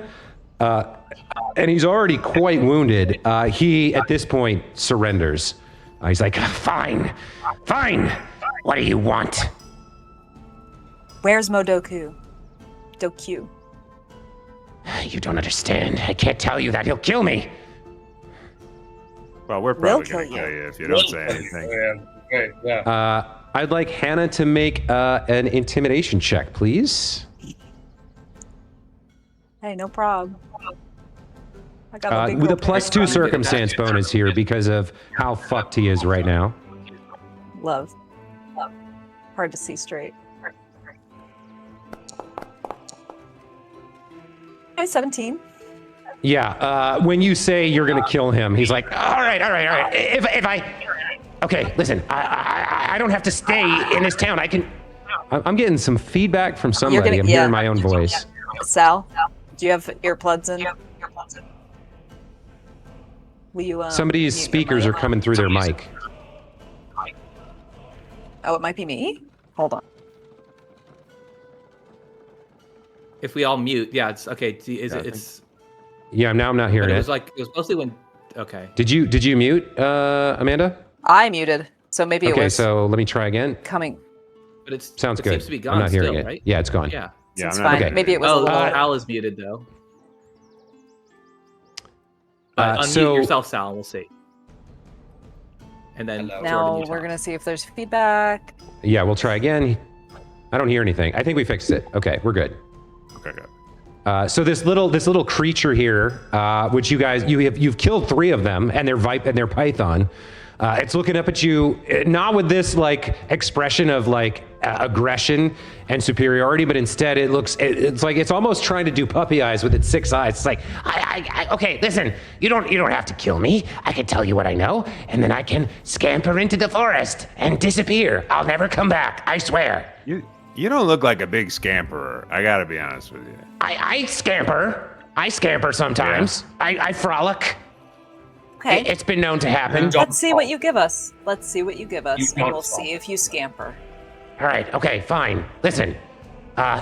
and he's already quite wounded, he, at this point, surrenders. He's like, Fine. What do you want? Where's Modoku? Doku. You don't understand. I can't tell you that. He'll kill me. Well, we're We'll probably going to kill kill you. you if you don't say anything. Yeah. Okay. Yeah. I'd like Hannah to make an intimidation check, please. Hey, no problem. I got a big With a girl +2 circumstance bonus here because of how fucked he is right now. Love. Hard to see straight. Okay, 17. Yeah, when you say you're gonna kill him, he's like, All right. If I... Okay, listen. I don't have to stay in this town. I can... I'm getting some feedback from somebody. I'm yeah. hearing my own voice. Sal, do you have earplugs in? Will you, Somebody's mute your speakers are mic? coming through their mic. Oh, it might be me? Hold on. If we all mute, yeah, it's okay. It's Yeah, now I'm not hearing it it. was like it was mostly when. Okay. Did you mute, Amanda? I muted, so maybe it Okay, was so let me try again. coming. But it Sounds it good. seems to be gone I'm not hearing still, it. right? Yeah, it's gone. Yeah. Yeah, It's I'm not fine. gonna- Maybe it was a Oh, little. Al is muted though. Unmute so- yourself, Sal, and we'll see. And then Hello. Now Jordan, you we're talk. gonna see if there's feedback. Yeah, we'll try again. I don't hear anything. I think we fixed it. Okay, we're good. Okay, good. So this little creature here, which you've killed 3 of them, and their python. It's looking up at you, not with this like expression of like aggression and superiority, but instead it's like it's almost trying to do puppy eyes with its 6 eyes. It's like, Okay, listen. You don't have to kill me. I can tell you what I know, and then I can scamper into the forest and disappear. I'll never come back. I swear. You don't look like a big scamperer. I gotta be honest with you. I scamper. I scamper sometimes. I frolic. Okay. It's been known to happen. Let's see what you give us. Let's see what you give us, You and don't we'll fall. see if you scamper. All right. Okay. Fine. Listen.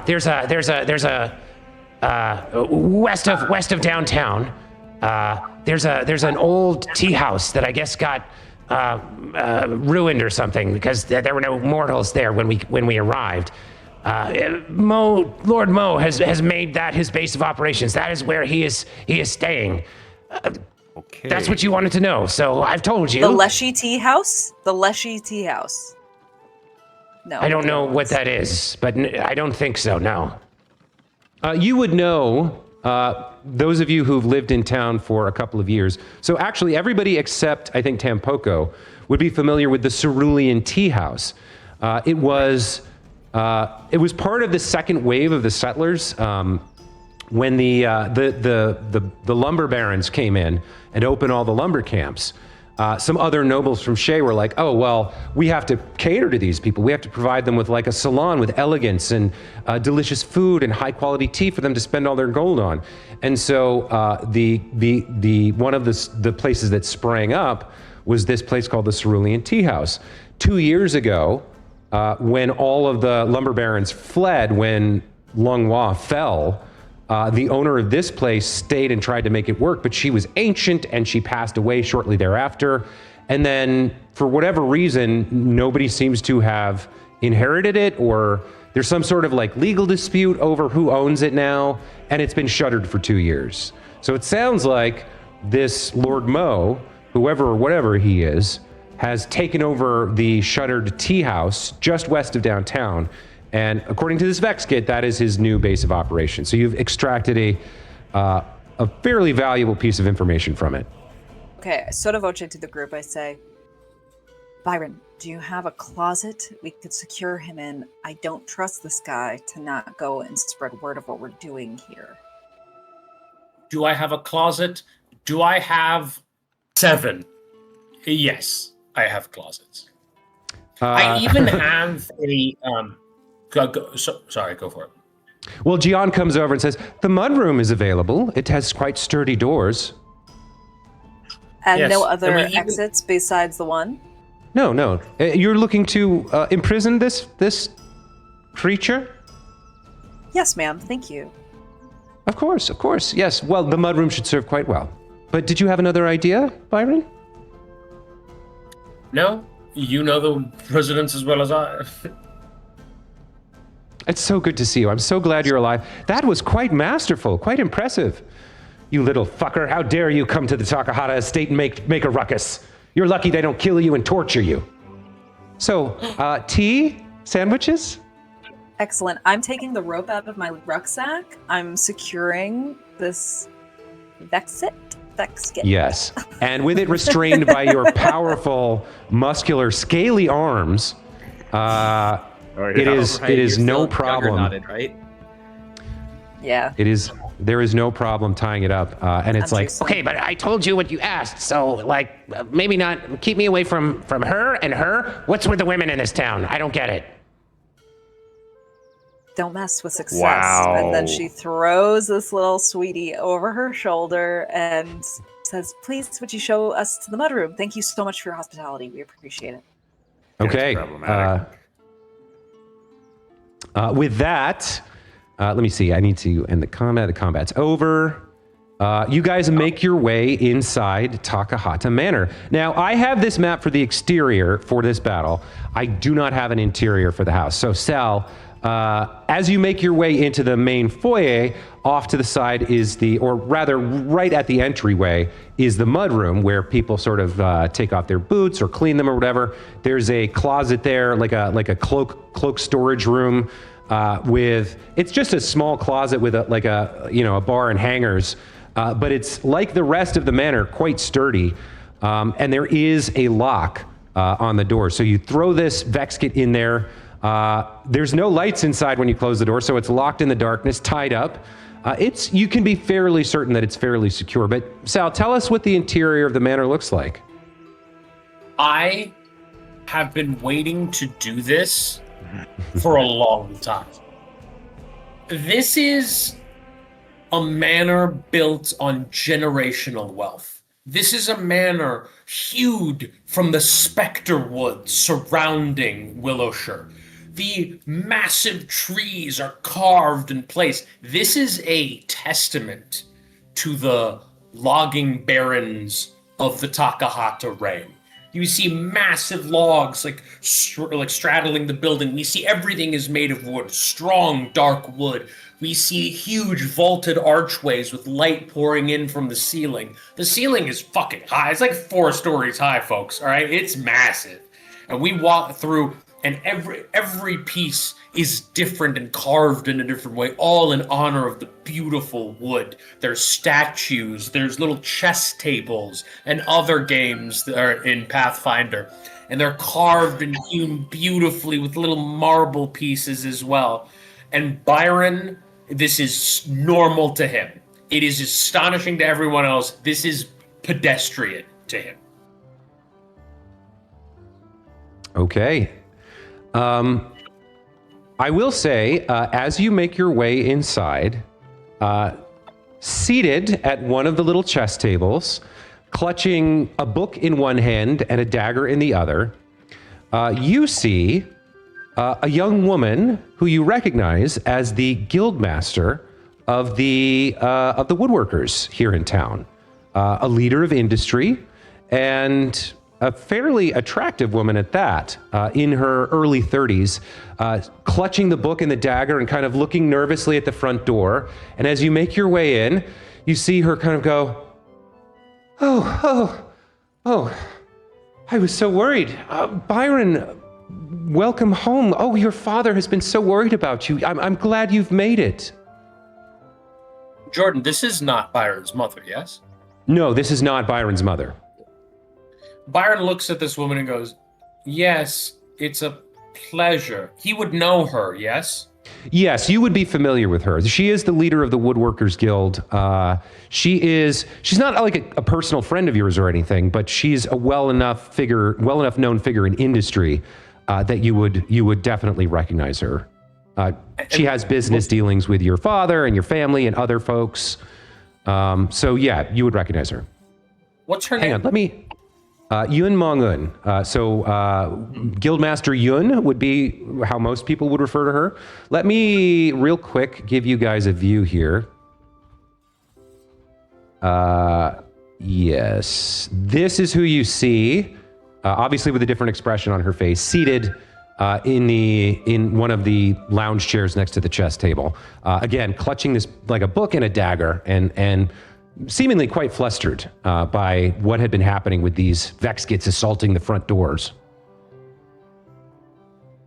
There's a west of downtown. There's an old tea house that I guess got ruined or something because there were no mortals there when we arrived. Lord Mo has made that his base of operations. That is where he is staying. Okay. That's what you wanted to know. So I've told you. The Leshy Tea House? The Leshy Tea House. No. I don't know what that is, but I don't think so. No. You would know, those of you who've lived in town for a couple of years. So actually, everybody except, I think, Tampoco would be familiar with the Cerulean Tea House. It was part of the second wave of the settlers when the lumber barons came in and opened all the lumber camps. Some other nobles from Shea were like, oh, well, we have to cater to these people. We have to provide them with like a salon with elegance and delicious food and high quality tea for them to spend all their gold on. And so the one of the places that sprang up was this place called the Cerulean Tea House. 2 years ago, when all of the lumber barons fled, when Longhua fell, the owner of this place stayed and tried to make it work, but she was ancient and she passed away shortly thereafter. And then, for whatever reason, nobody seems to have inherited it, or there's some sort of like legal dispute over who owns it now, and it's been shuttered for 2 years. So it sounds like this Lord Mo, whoever or whatever he is, has taken over the shuttered tea house just west of downtown. And according to this Vex kit, that is his new base of operation. So you've extracted a fairly valuable piece of information from it. Okay, sotto voce to the group, I say, Byron, do you have a closet we could secure him in? I don't trust this guy to not go and spread word of what we're doing here. Do I have a closet? Do I have 7? Yes, I have closets. I even have a... sorry, go for it. Well, Gian comes over and says, the mudroom is available. It has quite sturdy doors. And Yes, no other and we even- exits besides the one? No. You're looking to imprison this creature? Yes, ma'am. Thank you. Of course. Yes. Well, the mudroom should serve quite well. But did you have another idea, Byron? No? You know the residents as well as I. It's so good to see you. I'm so glad you're alive. That was quite masterful, quite impressive. You little fucker, how dare you come to the Takahata estate and make a ruckus. You're lucky they don't kill you and torture you. So, tea? Sandwiches? Excellent. I'm taking the rope out of my rucksack. I'm securing this Vexit. Yes. And with it restrained by your powerful, muscular, scaly arms, it is no problem. Juggernautted, right? Yeah. There is no problem tying it up. And it's like, Okay, but I told you what you asked, so like maybe not keep me away from her and her. What's with the women in this town? I don't get it. Don't mess with success. Wow. And then she throws this little sweetie over her shoulder and says, please, would you show us to the mudroom? Thank you so much for your hospitality. We appreciate it. okay. problematic. With that, let me see. I need to end the combat. The combat's over. You guys make your way inside Takahata Manor. Now, I have this map for the exterior for this battle. I do not have an interior for the house. So, Sal, as you make your way into the main foyer, off to the side is or rather, right at the entryway is the mudroom where people sort of take off their boots or clean them or whatever. There's a closet there, like a cloak storage room. It's just a small closet with a bar and hangers, but it's like the rest of the manor, quite sturdy, and there is a lock on the door. So you throw this Vex kit in there. There's no lights inside when you close the door, so it's locked in the darkness, tied up. You can be fairly certain that it's fairly secure. But Sal, tell us what the interior of the manor looks like. I have been waiting to do this for a long time. This is a manor built on generational wealth. This is a manor hewed from the spectre woods surrounding Willowshire. The massive trees are carved in place. This is a testament to the logging barons of the Takahata reign. You see massive logs like straddling the building. We see everything is made of wood, strong, dark wood. We see huge vaulted archways with light pouring in from the ceiling. The ceiling is fucking high. It's like 4 stories high, folks, all right? It's massive. And we walk through and every piece is different and carved in a different way, all in honor of the beautiful wood. There's statues, there's little chess tables, and other games that are in Pathfinder, and they're carved and hewn beautifully with little marble pieces as well. And Byron, this is normal to him. It is astonishing to everyone else. This is pedestrian to him. Okay. I will say, as you make your way inside, seated at one of the little chess tables, clutching a book in one hand and a dagger in the other, you see a young woman who you recognize as the guildmaster of the woodworkers here in town, a leader of industry, and a fairly attractive woman at that, in her early 30s, clutching the book and the dagger and kind of looking nervously at the front door. And as you make your way in, you see her kind of go, oh, I was so worried. Byron, welcome home. Oh, your father has been so worried about you. I'm glad you've made it. Jordan, this is not Byron's mother, yes? No, this is not Byron's mother. Byron looks at this woman and goes, yes, it's a pleasure. He would know her, yes? Yes, you would be familiar with her. She is the leader of the Woodworkers Guild. She's not like a personal friend of yours or anything, but she's a well enough known figure in industry that you would definitely recognize her. She has business dealings with your father and your family and other folks. So yeah, you would recognize her. What's her Hang name? on, let me... Yun Mongun. Guildmaster Yun would be how most people would refer to her. Let me real quick give you guys a view here. Yes, this is who you see, obviously with a different expression on her face, seated in one of the lounge chairs next to the chess table. Again, clutching this like a book and a dagger, and seemingly quite flustered by what had been happening with these Vexkits assaulting the front doors.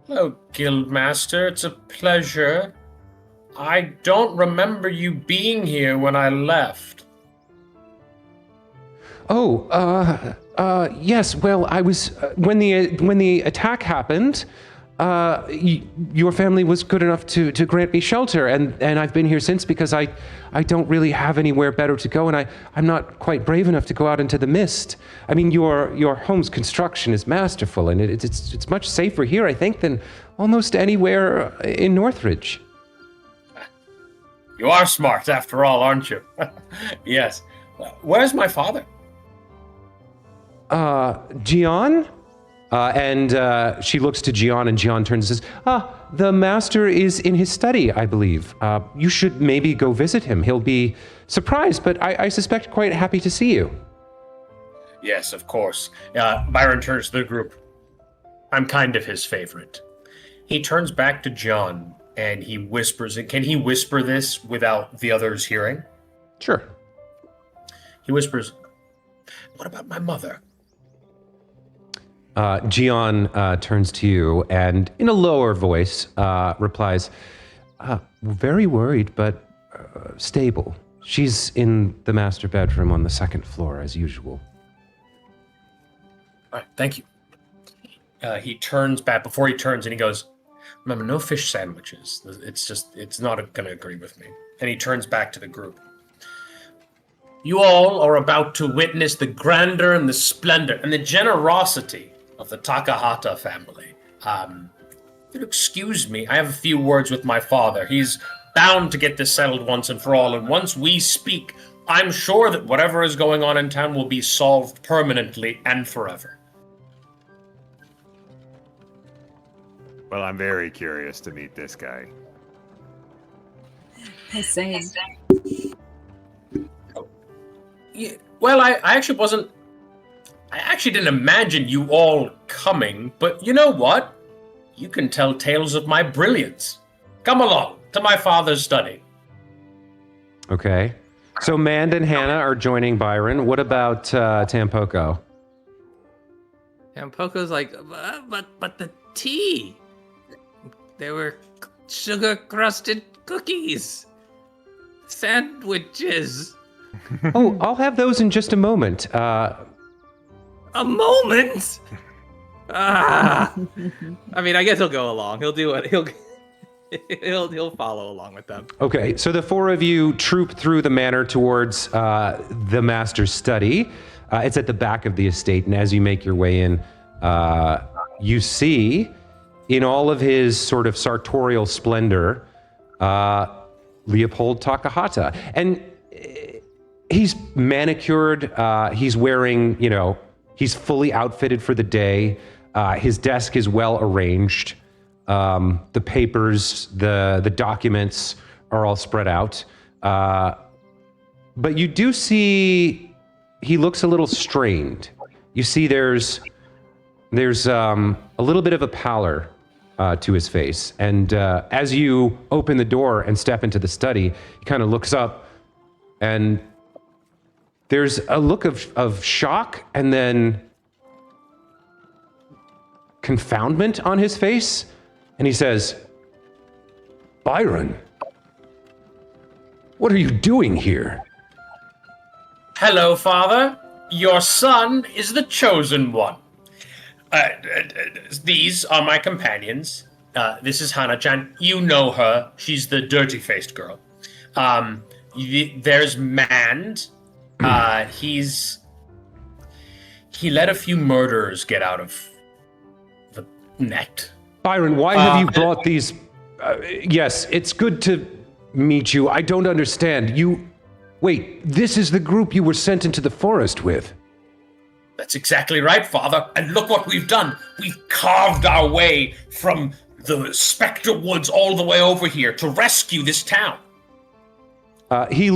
Hello, Guildmaster. It's a pleasure. I don't remember you being here when I left. Oh, yes. Well, I was when the attack happened. Your family was good enough to grant me shelter, and I've been here since because I don't really have anywhere better to go, and I'm not quite brave enough to go out into the mist. I mean, your home's construction is masterful, and it's much safer here, I think, than almost anywhere in Northridge. You are smart, after all, aren't you? Yes. Where's my father? Gian? And she looks to Gian, and Gian turns and says, the master is in his study, I believe. You should maybe go visit him. He'll be surprised, but I suspect quite happy to see you. Yes, of course. Byron turns to the group. I'm kind of his favorite. He turns back to John, and he whispers, and can he whisper this without the others hearing? Sure. He whispers, what about my mother? Gian turns to you and, in a lower voice, replies, very worried, but stable. She's in the master bedroom on the second floor, as usual. All right, thank you. He turns back, before he turns, and he goes, remember, no fish sandwiches. It's not going to agree with me. And he turns back to the group. You all are about to witness the grandeur and the splendor and the generosity of the Takahata family. If you'll excuse me, I have a few words with my father. He's bound to get this settled once and for all, and once we speak, I'm sure that whatever is going on in town will be solved permanently and forever. Well, I'm very curious to meet this guy. Same. Yeah, well, I actually wasn't... I actually didn't imagine you all coming, but you know what? You can tell tales of my brilliance. Come along to my father's study. Okay. So Mand and Hannah are joining Byron. What about Tampoko? And Poco's like, but tea. There were sugar-crusted cookies. Sandwiches. Oh, I'll have those in just a moment. A moment? I mean, I guess he'll go along. He'll do what he'll follow along with them. Okay, so the four of you troop through the manor towards the master's study. It's at the back of the estate, and as you make your way in, you see, in all of his sort of sartorial splendor, Leopold Takahata. And he's manicured, he's wearing, he's fully outfitted for the day. His desk is well arranged. The papers, the documents are all spread out. But you do see he looks a little strained. You see there's a little bit of a pallor to his face. And as you open the door and step into the study, he kind of looks up, and there's a look of shock and then confoundment on his face. And he says, "Byron, what are you doing here?" Hello, Father. Your son is the chosen one. These are my companions. This is Hana-chan. You know her. She's the dirty-faced girl. There's Mand. He let a few murderers get out of the net. Byron, why have you brought these? Yes, it's good to meet you. I don't understand. Wait, this is the group you were sent into the forest with. That's exactly right, Father. And look what we've done. We've carved our way from the Spectre Woods all the way over here to rescue this town. He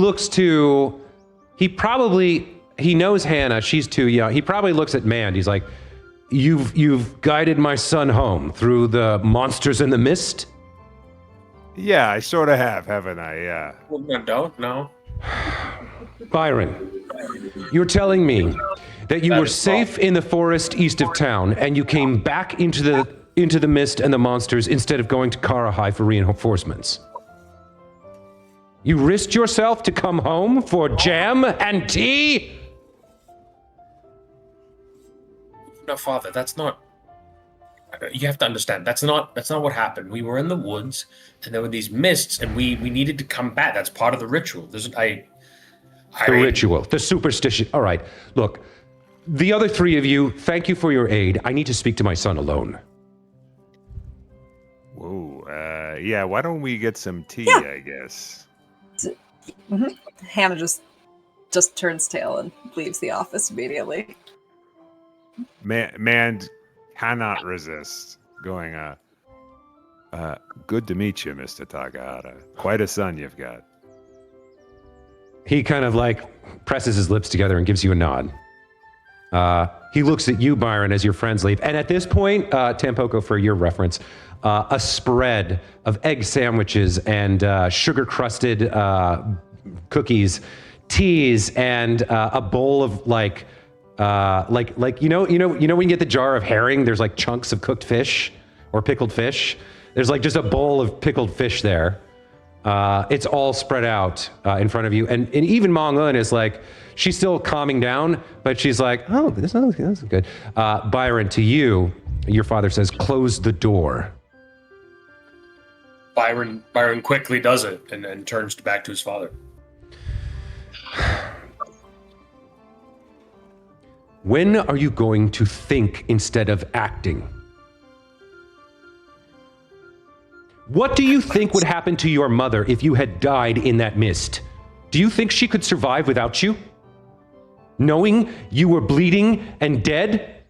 knows Hannah. She's too young. He probably looks at Mand. He's like, You've guided my son home through the monsters in the mist? Yeah, I sort of have, haven't I? Yeah. Well, no, don't, no. Byron, you're telling me that you That were is safe in the forest east of town, and you came back into the mist and the monsters instead of going to Karahai for reinforcements. You risked yourself to come home for jam and tea? No, Father, that's not. You have to understand. That's not what happened. We were in the woods, and there were these mists, and we needed to come back. That's part of the ritual. The Ritual, the superstition. All right, look, the other three of you, thank you for your aid. I need to speak to my son alone. Whoa, yeah, why don't we get some tea, Yeah. I guess? Hannah just turns tail and leaves the office immediately. Mand cannot resist going, good to meet you, Mr. Takahata. Quite a son you've got. He kind of like presses his lips together and gives you a nod. He looks at you, Byron, as your friends leave. And at this point, Tampoco, for your reference, a spread of egg sandwiches and sugar-crusted cookies, teas, and a bowl of like you know when you get the jar of herring, there's like chunks of cooked fish or pickled fish. There's like just a bowl of pickled fish there. It's all spread out in front of you, and even Mong-un is like, she's still calming down, but she's like, oh, this is good. Byron, to you, your father says, close the door. Byron quickly does it and turns back to his father. When are you going to think instead of acting? What do you think would happen to your mother if you had died in that mist? Do you think she could survive without you? Knowing you were bleeding and dead?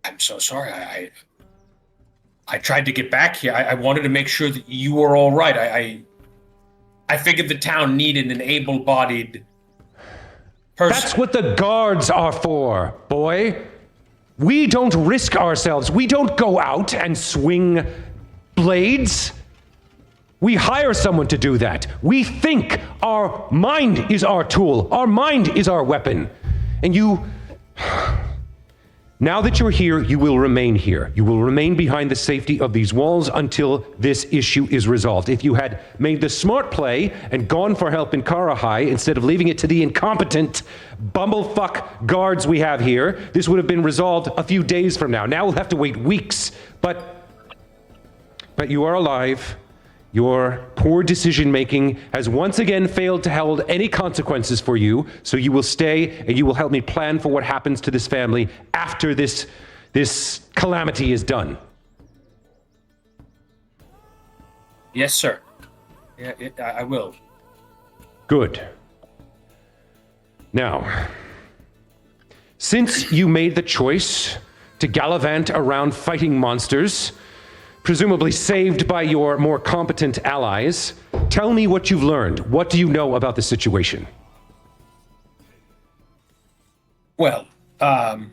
I'm so sorry. I tried to get back here. I wanted to make sure that you were all right. I figured the town needed an able-bodied person. That's what the guards are for, boy. We don't risk ourselves. We don't go out and swing blades. We hire someone to do that. We think. Our mind is our tool. Our mind is our weapon. And you... Now that you're here, you will remain here. You will remain behind the safety of these walls until this issue is resolved. If you had made the smart play and gone for help in Karahai instead of leaving it to the incompetent bumblefuck guards we have here, this would have been resolved a few days from now. Now we'll have to wait weeks. But you are alive. Your poor decision-making has once again failed to hold any consequences for you, so you will stay and you will help me plan for what happens to this family after this calamity is done. Yes, sir. Yeah, I will. Good. Now, since you made the choice to gallivant around fighting monsters, presumably saved by your more competent allies, tell me what you've learned. What do you know about the situation? Well, I've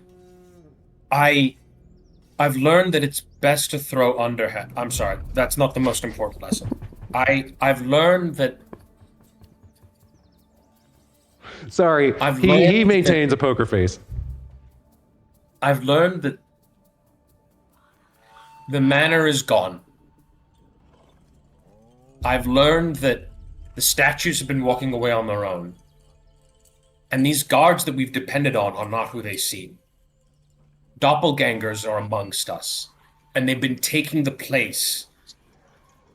learned that it's best to throw underhand. I'm sorry, that's not the most important lesson. I've learned that. Sorry, he maintains a poker face. I've learned that the manor is gone. I've learned that the statues have been walking away on their own. And these guards that we've depended on are not who they seem. Doppelgangers are amongst us. And they've been taking the place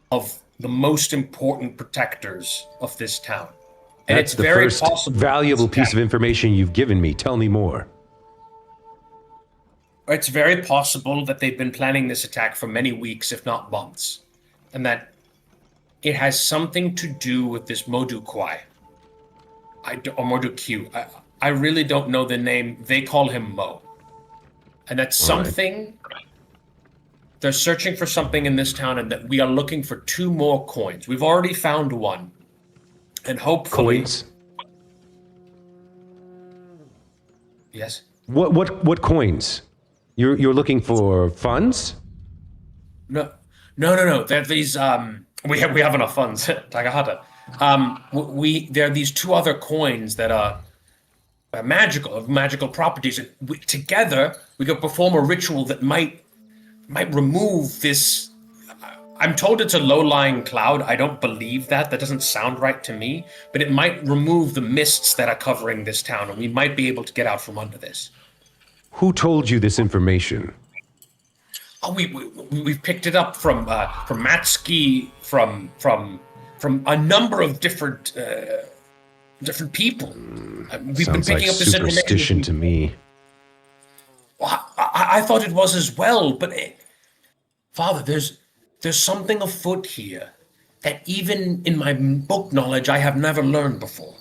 of the most important protectors of this town. And That's it's the very first possible valuable piece of information you've given me. Tell me more. It's very possible that they've been planning this attack for many weeks, if not months, and that it has something to do with this Modu Kwai, or Modu Q. I really don't know the name. They call him Mo. And that's something. They're searching for something in this town, and that we are looking for 2 more coins. We've already found one. And hopefully... Coins? Yes? What coins? You're looking for funds? No. They're these. We have enough funds, Takahata. There are these 2 other coins that are magical properties, and together we could perform a ritual that might remove this. I'm told it's a low-lying cloud. I don't believe that. That doesn't sound right to me. But it might remove the mists that are covering this town, and we might be able to get out from under this. Who told you this information? Oh, we've picked it up from Matsuki, from a number of different people. We've been picking up this superstition to me. Well, I thought it was as well, but Father, there's something afoot here that even in my book knowledge I have never learned before.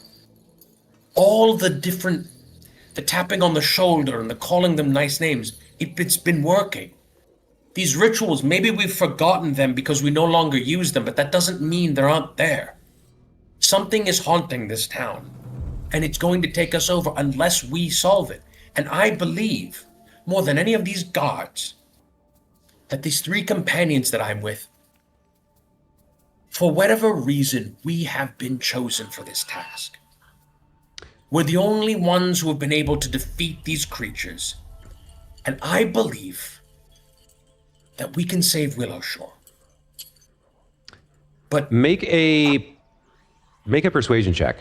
All the tapping on the shoulder and the calling them nice names, it's been working. These rituals, maybe we've forgotten them because we no longer use them, but that doesn't mean they aren't there. Something is haunting this town, and it's going to take us over unless we solve it. And I believe, more than any of these guards, that these 3 companions that I'm with, for whatever reason, we have been chosen for this task. We're the only ones who have been able to defeat these creatures. And I believe that we can save Willowshore. But make a persuasion check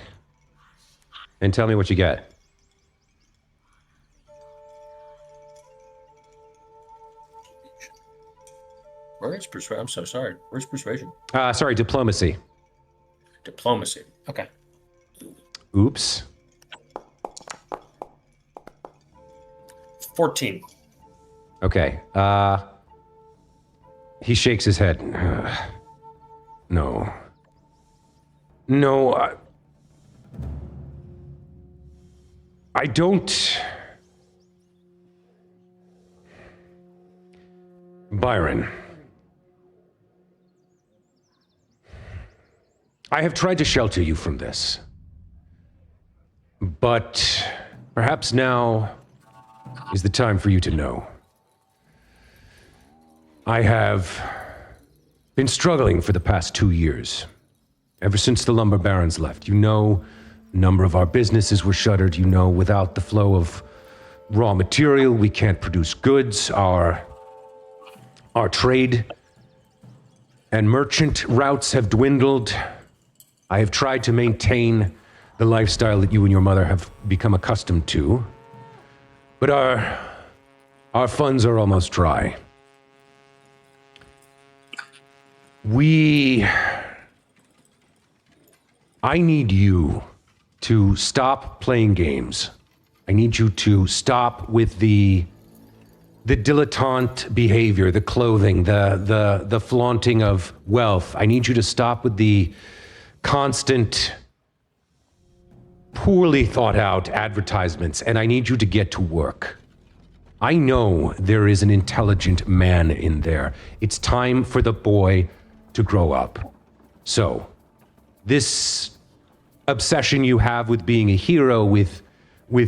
and tell me what you get. Where's persuasion? I'm so sorry. Where's persuasion? Sorry, diplomacy. Diplomacy. Okay. Oops. 14. Okay. He shakes his head. No. I don't... Byron. I have tried to shelter you from this. But perhaps now is the time for you to know. I have been struggling for the past 2 years. Ever since the lumber barons left. You know, a number of our businesses were shuttered. You know, without the flow of raw material. We can't produce goods. Our trade and merchant routes have dwindled. I have tried to maintain the lifestyle that you and your mother have become accustomed to, but our funds are almost dry. I need you to stop playing games. I need you to stop with the dilettante behavior, the clothing, the flaunting of wealth. I need you to stop with the constant, poorly thought out advertisements, and I need you to get to work. I know there is an intelligent man in there. It's time for the boy to grow up. So, this obsession you have with being a hero, with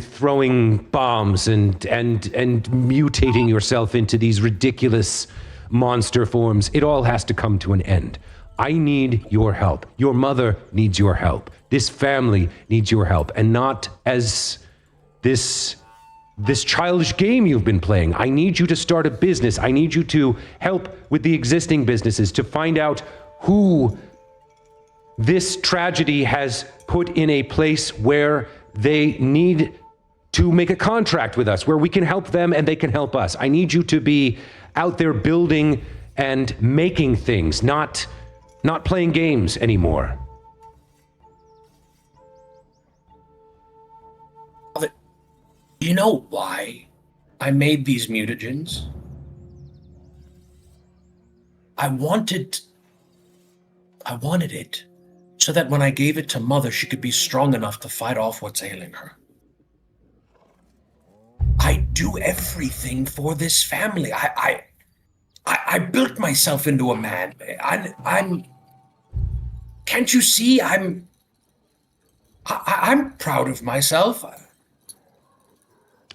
throwing bombs and mutating yourself into these ridiculous monster forms, it all has to come to an end. I need your help. Your mother needs your help. This family needs your help, and not as this childish game you've been playing. I need you to start a business. I need you to help with the existing businesses, to find out who this tragedy has put in a place where they need to make a contract with us, where we can help them and they can help us. I need you to be out there building and making things, not playing games anymore. You know why I made these mutagens? I wanted it so that when I gave it to Mother, she could be strong enough to fight off what's ailing her. I do everything for this family. I built myself into a man. I'm can't you see? I'm proud of myself.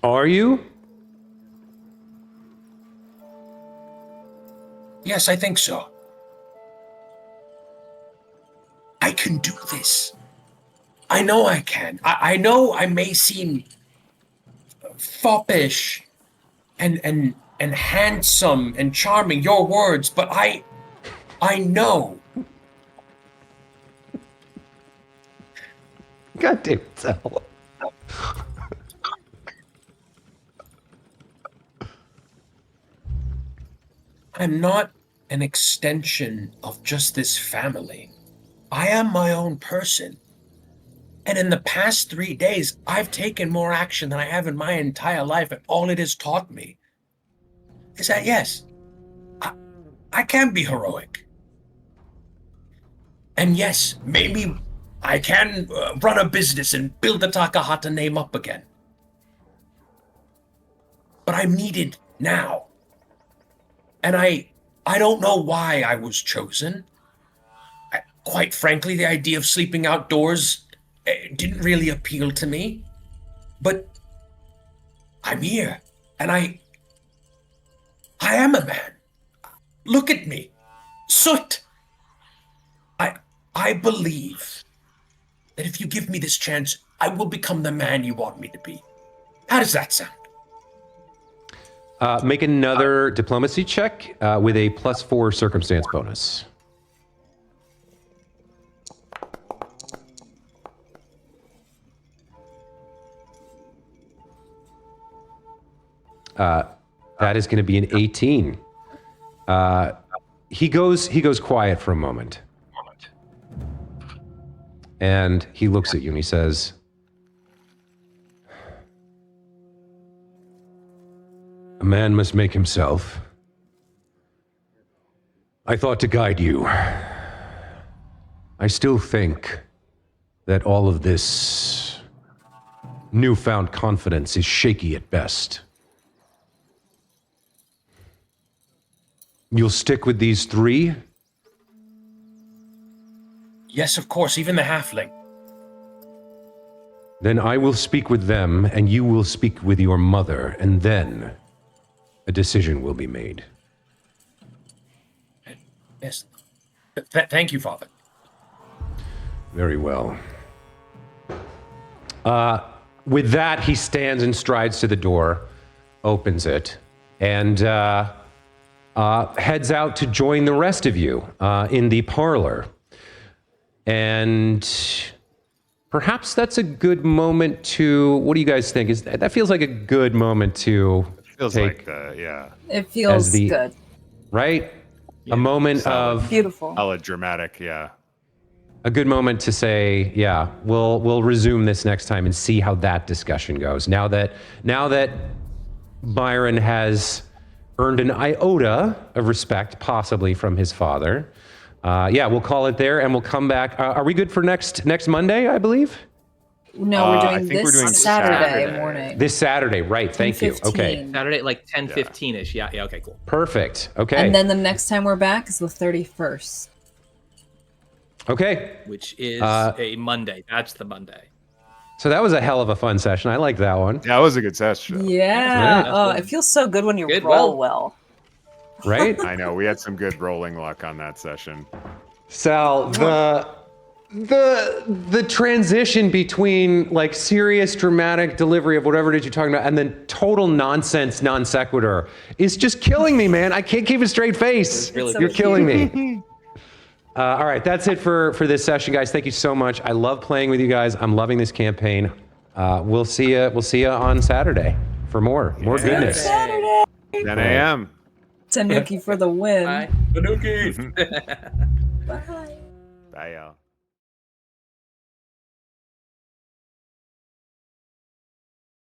Are you? Yes, I think so. I can do this. I know I can. I know I may seem foppish and handsome and charming, your words, but I know. God damn it, Sal. I'm not an extension of just this family. I am my own person. And in the past 3 days, I've taken more action than I have in my entire life, and all it has taught me is that, yes, I can be heroic. And yes, maybe I can run a business and build the Takahata name up again. But I'm needed now. And I don't know why I was chosen. Quite frankly, the idea of sleeping outdoors didn't really appeal to me. But I'm here, and I am a man. Look at me. Soot. I believe that if you give me this chance, I will become the man you want me to be. How does that sound? Make another diplomacy check with a +4 circumstance bonus. That is going to be an 18. He goes quiet for a moment. And he looks at you and he says, "A man must make himself. I thought to guide you. I still think that all of this newfound confidence is shaky at best. You'll stick with these 3? Yes, of course, even the halfling. Then I will speak with them, and you will speak with your mother, and then a decision will be made." Yes. Thank you, Father. Very well. with that, he stands and strides to the door, opens it, and heads out to join the rest of you in the parlor. And perhaps that's a good moment to. What do you guys think? That feels like a good moment to Feels take, like yeah. It feels the- good. right? A moment of Beautiful. Solid dramatic, yeah. a good moment to say, yeah, we'll resume this next time and see how that discussion goes. Now that Byron has earned an iota of respect, possibly from his father. Yeah, we'll call it there, and we'll come back. Are we good for next Monday? I believe No, I we're doing think we're this doing Saturday Saturday. morning. this Saturday, right? Thank you. Okay, 10:15. Saturday, like 10:15ish. Yeah. Okay. Cool. perfect. Okay, And then the next time we're back is the 31st. okay. Which is Uh, a Monday. That's the Monday. So that was a hell of a fun session. I like that one. Yeah, it was a good session. Yeah. Yeah. Oh, it feels so good when you Good, roll well. Right? I know, we had some good rolling luck on that session. Sal, the transition between like serious dramatic delivery of whatever it is you're talking about and then total nonsense non sequitur is just killing me, man. I can't keep a straight face. really You're good. killing me. All right, that's it for this session, guys. Thank you so much. I love playing with you guys. I'm loving this campaign. We'll see you on Saturday for more goodness. Saturday. 10 a.m. Tanuki for the win. Bye. Bye. Bye, y'all.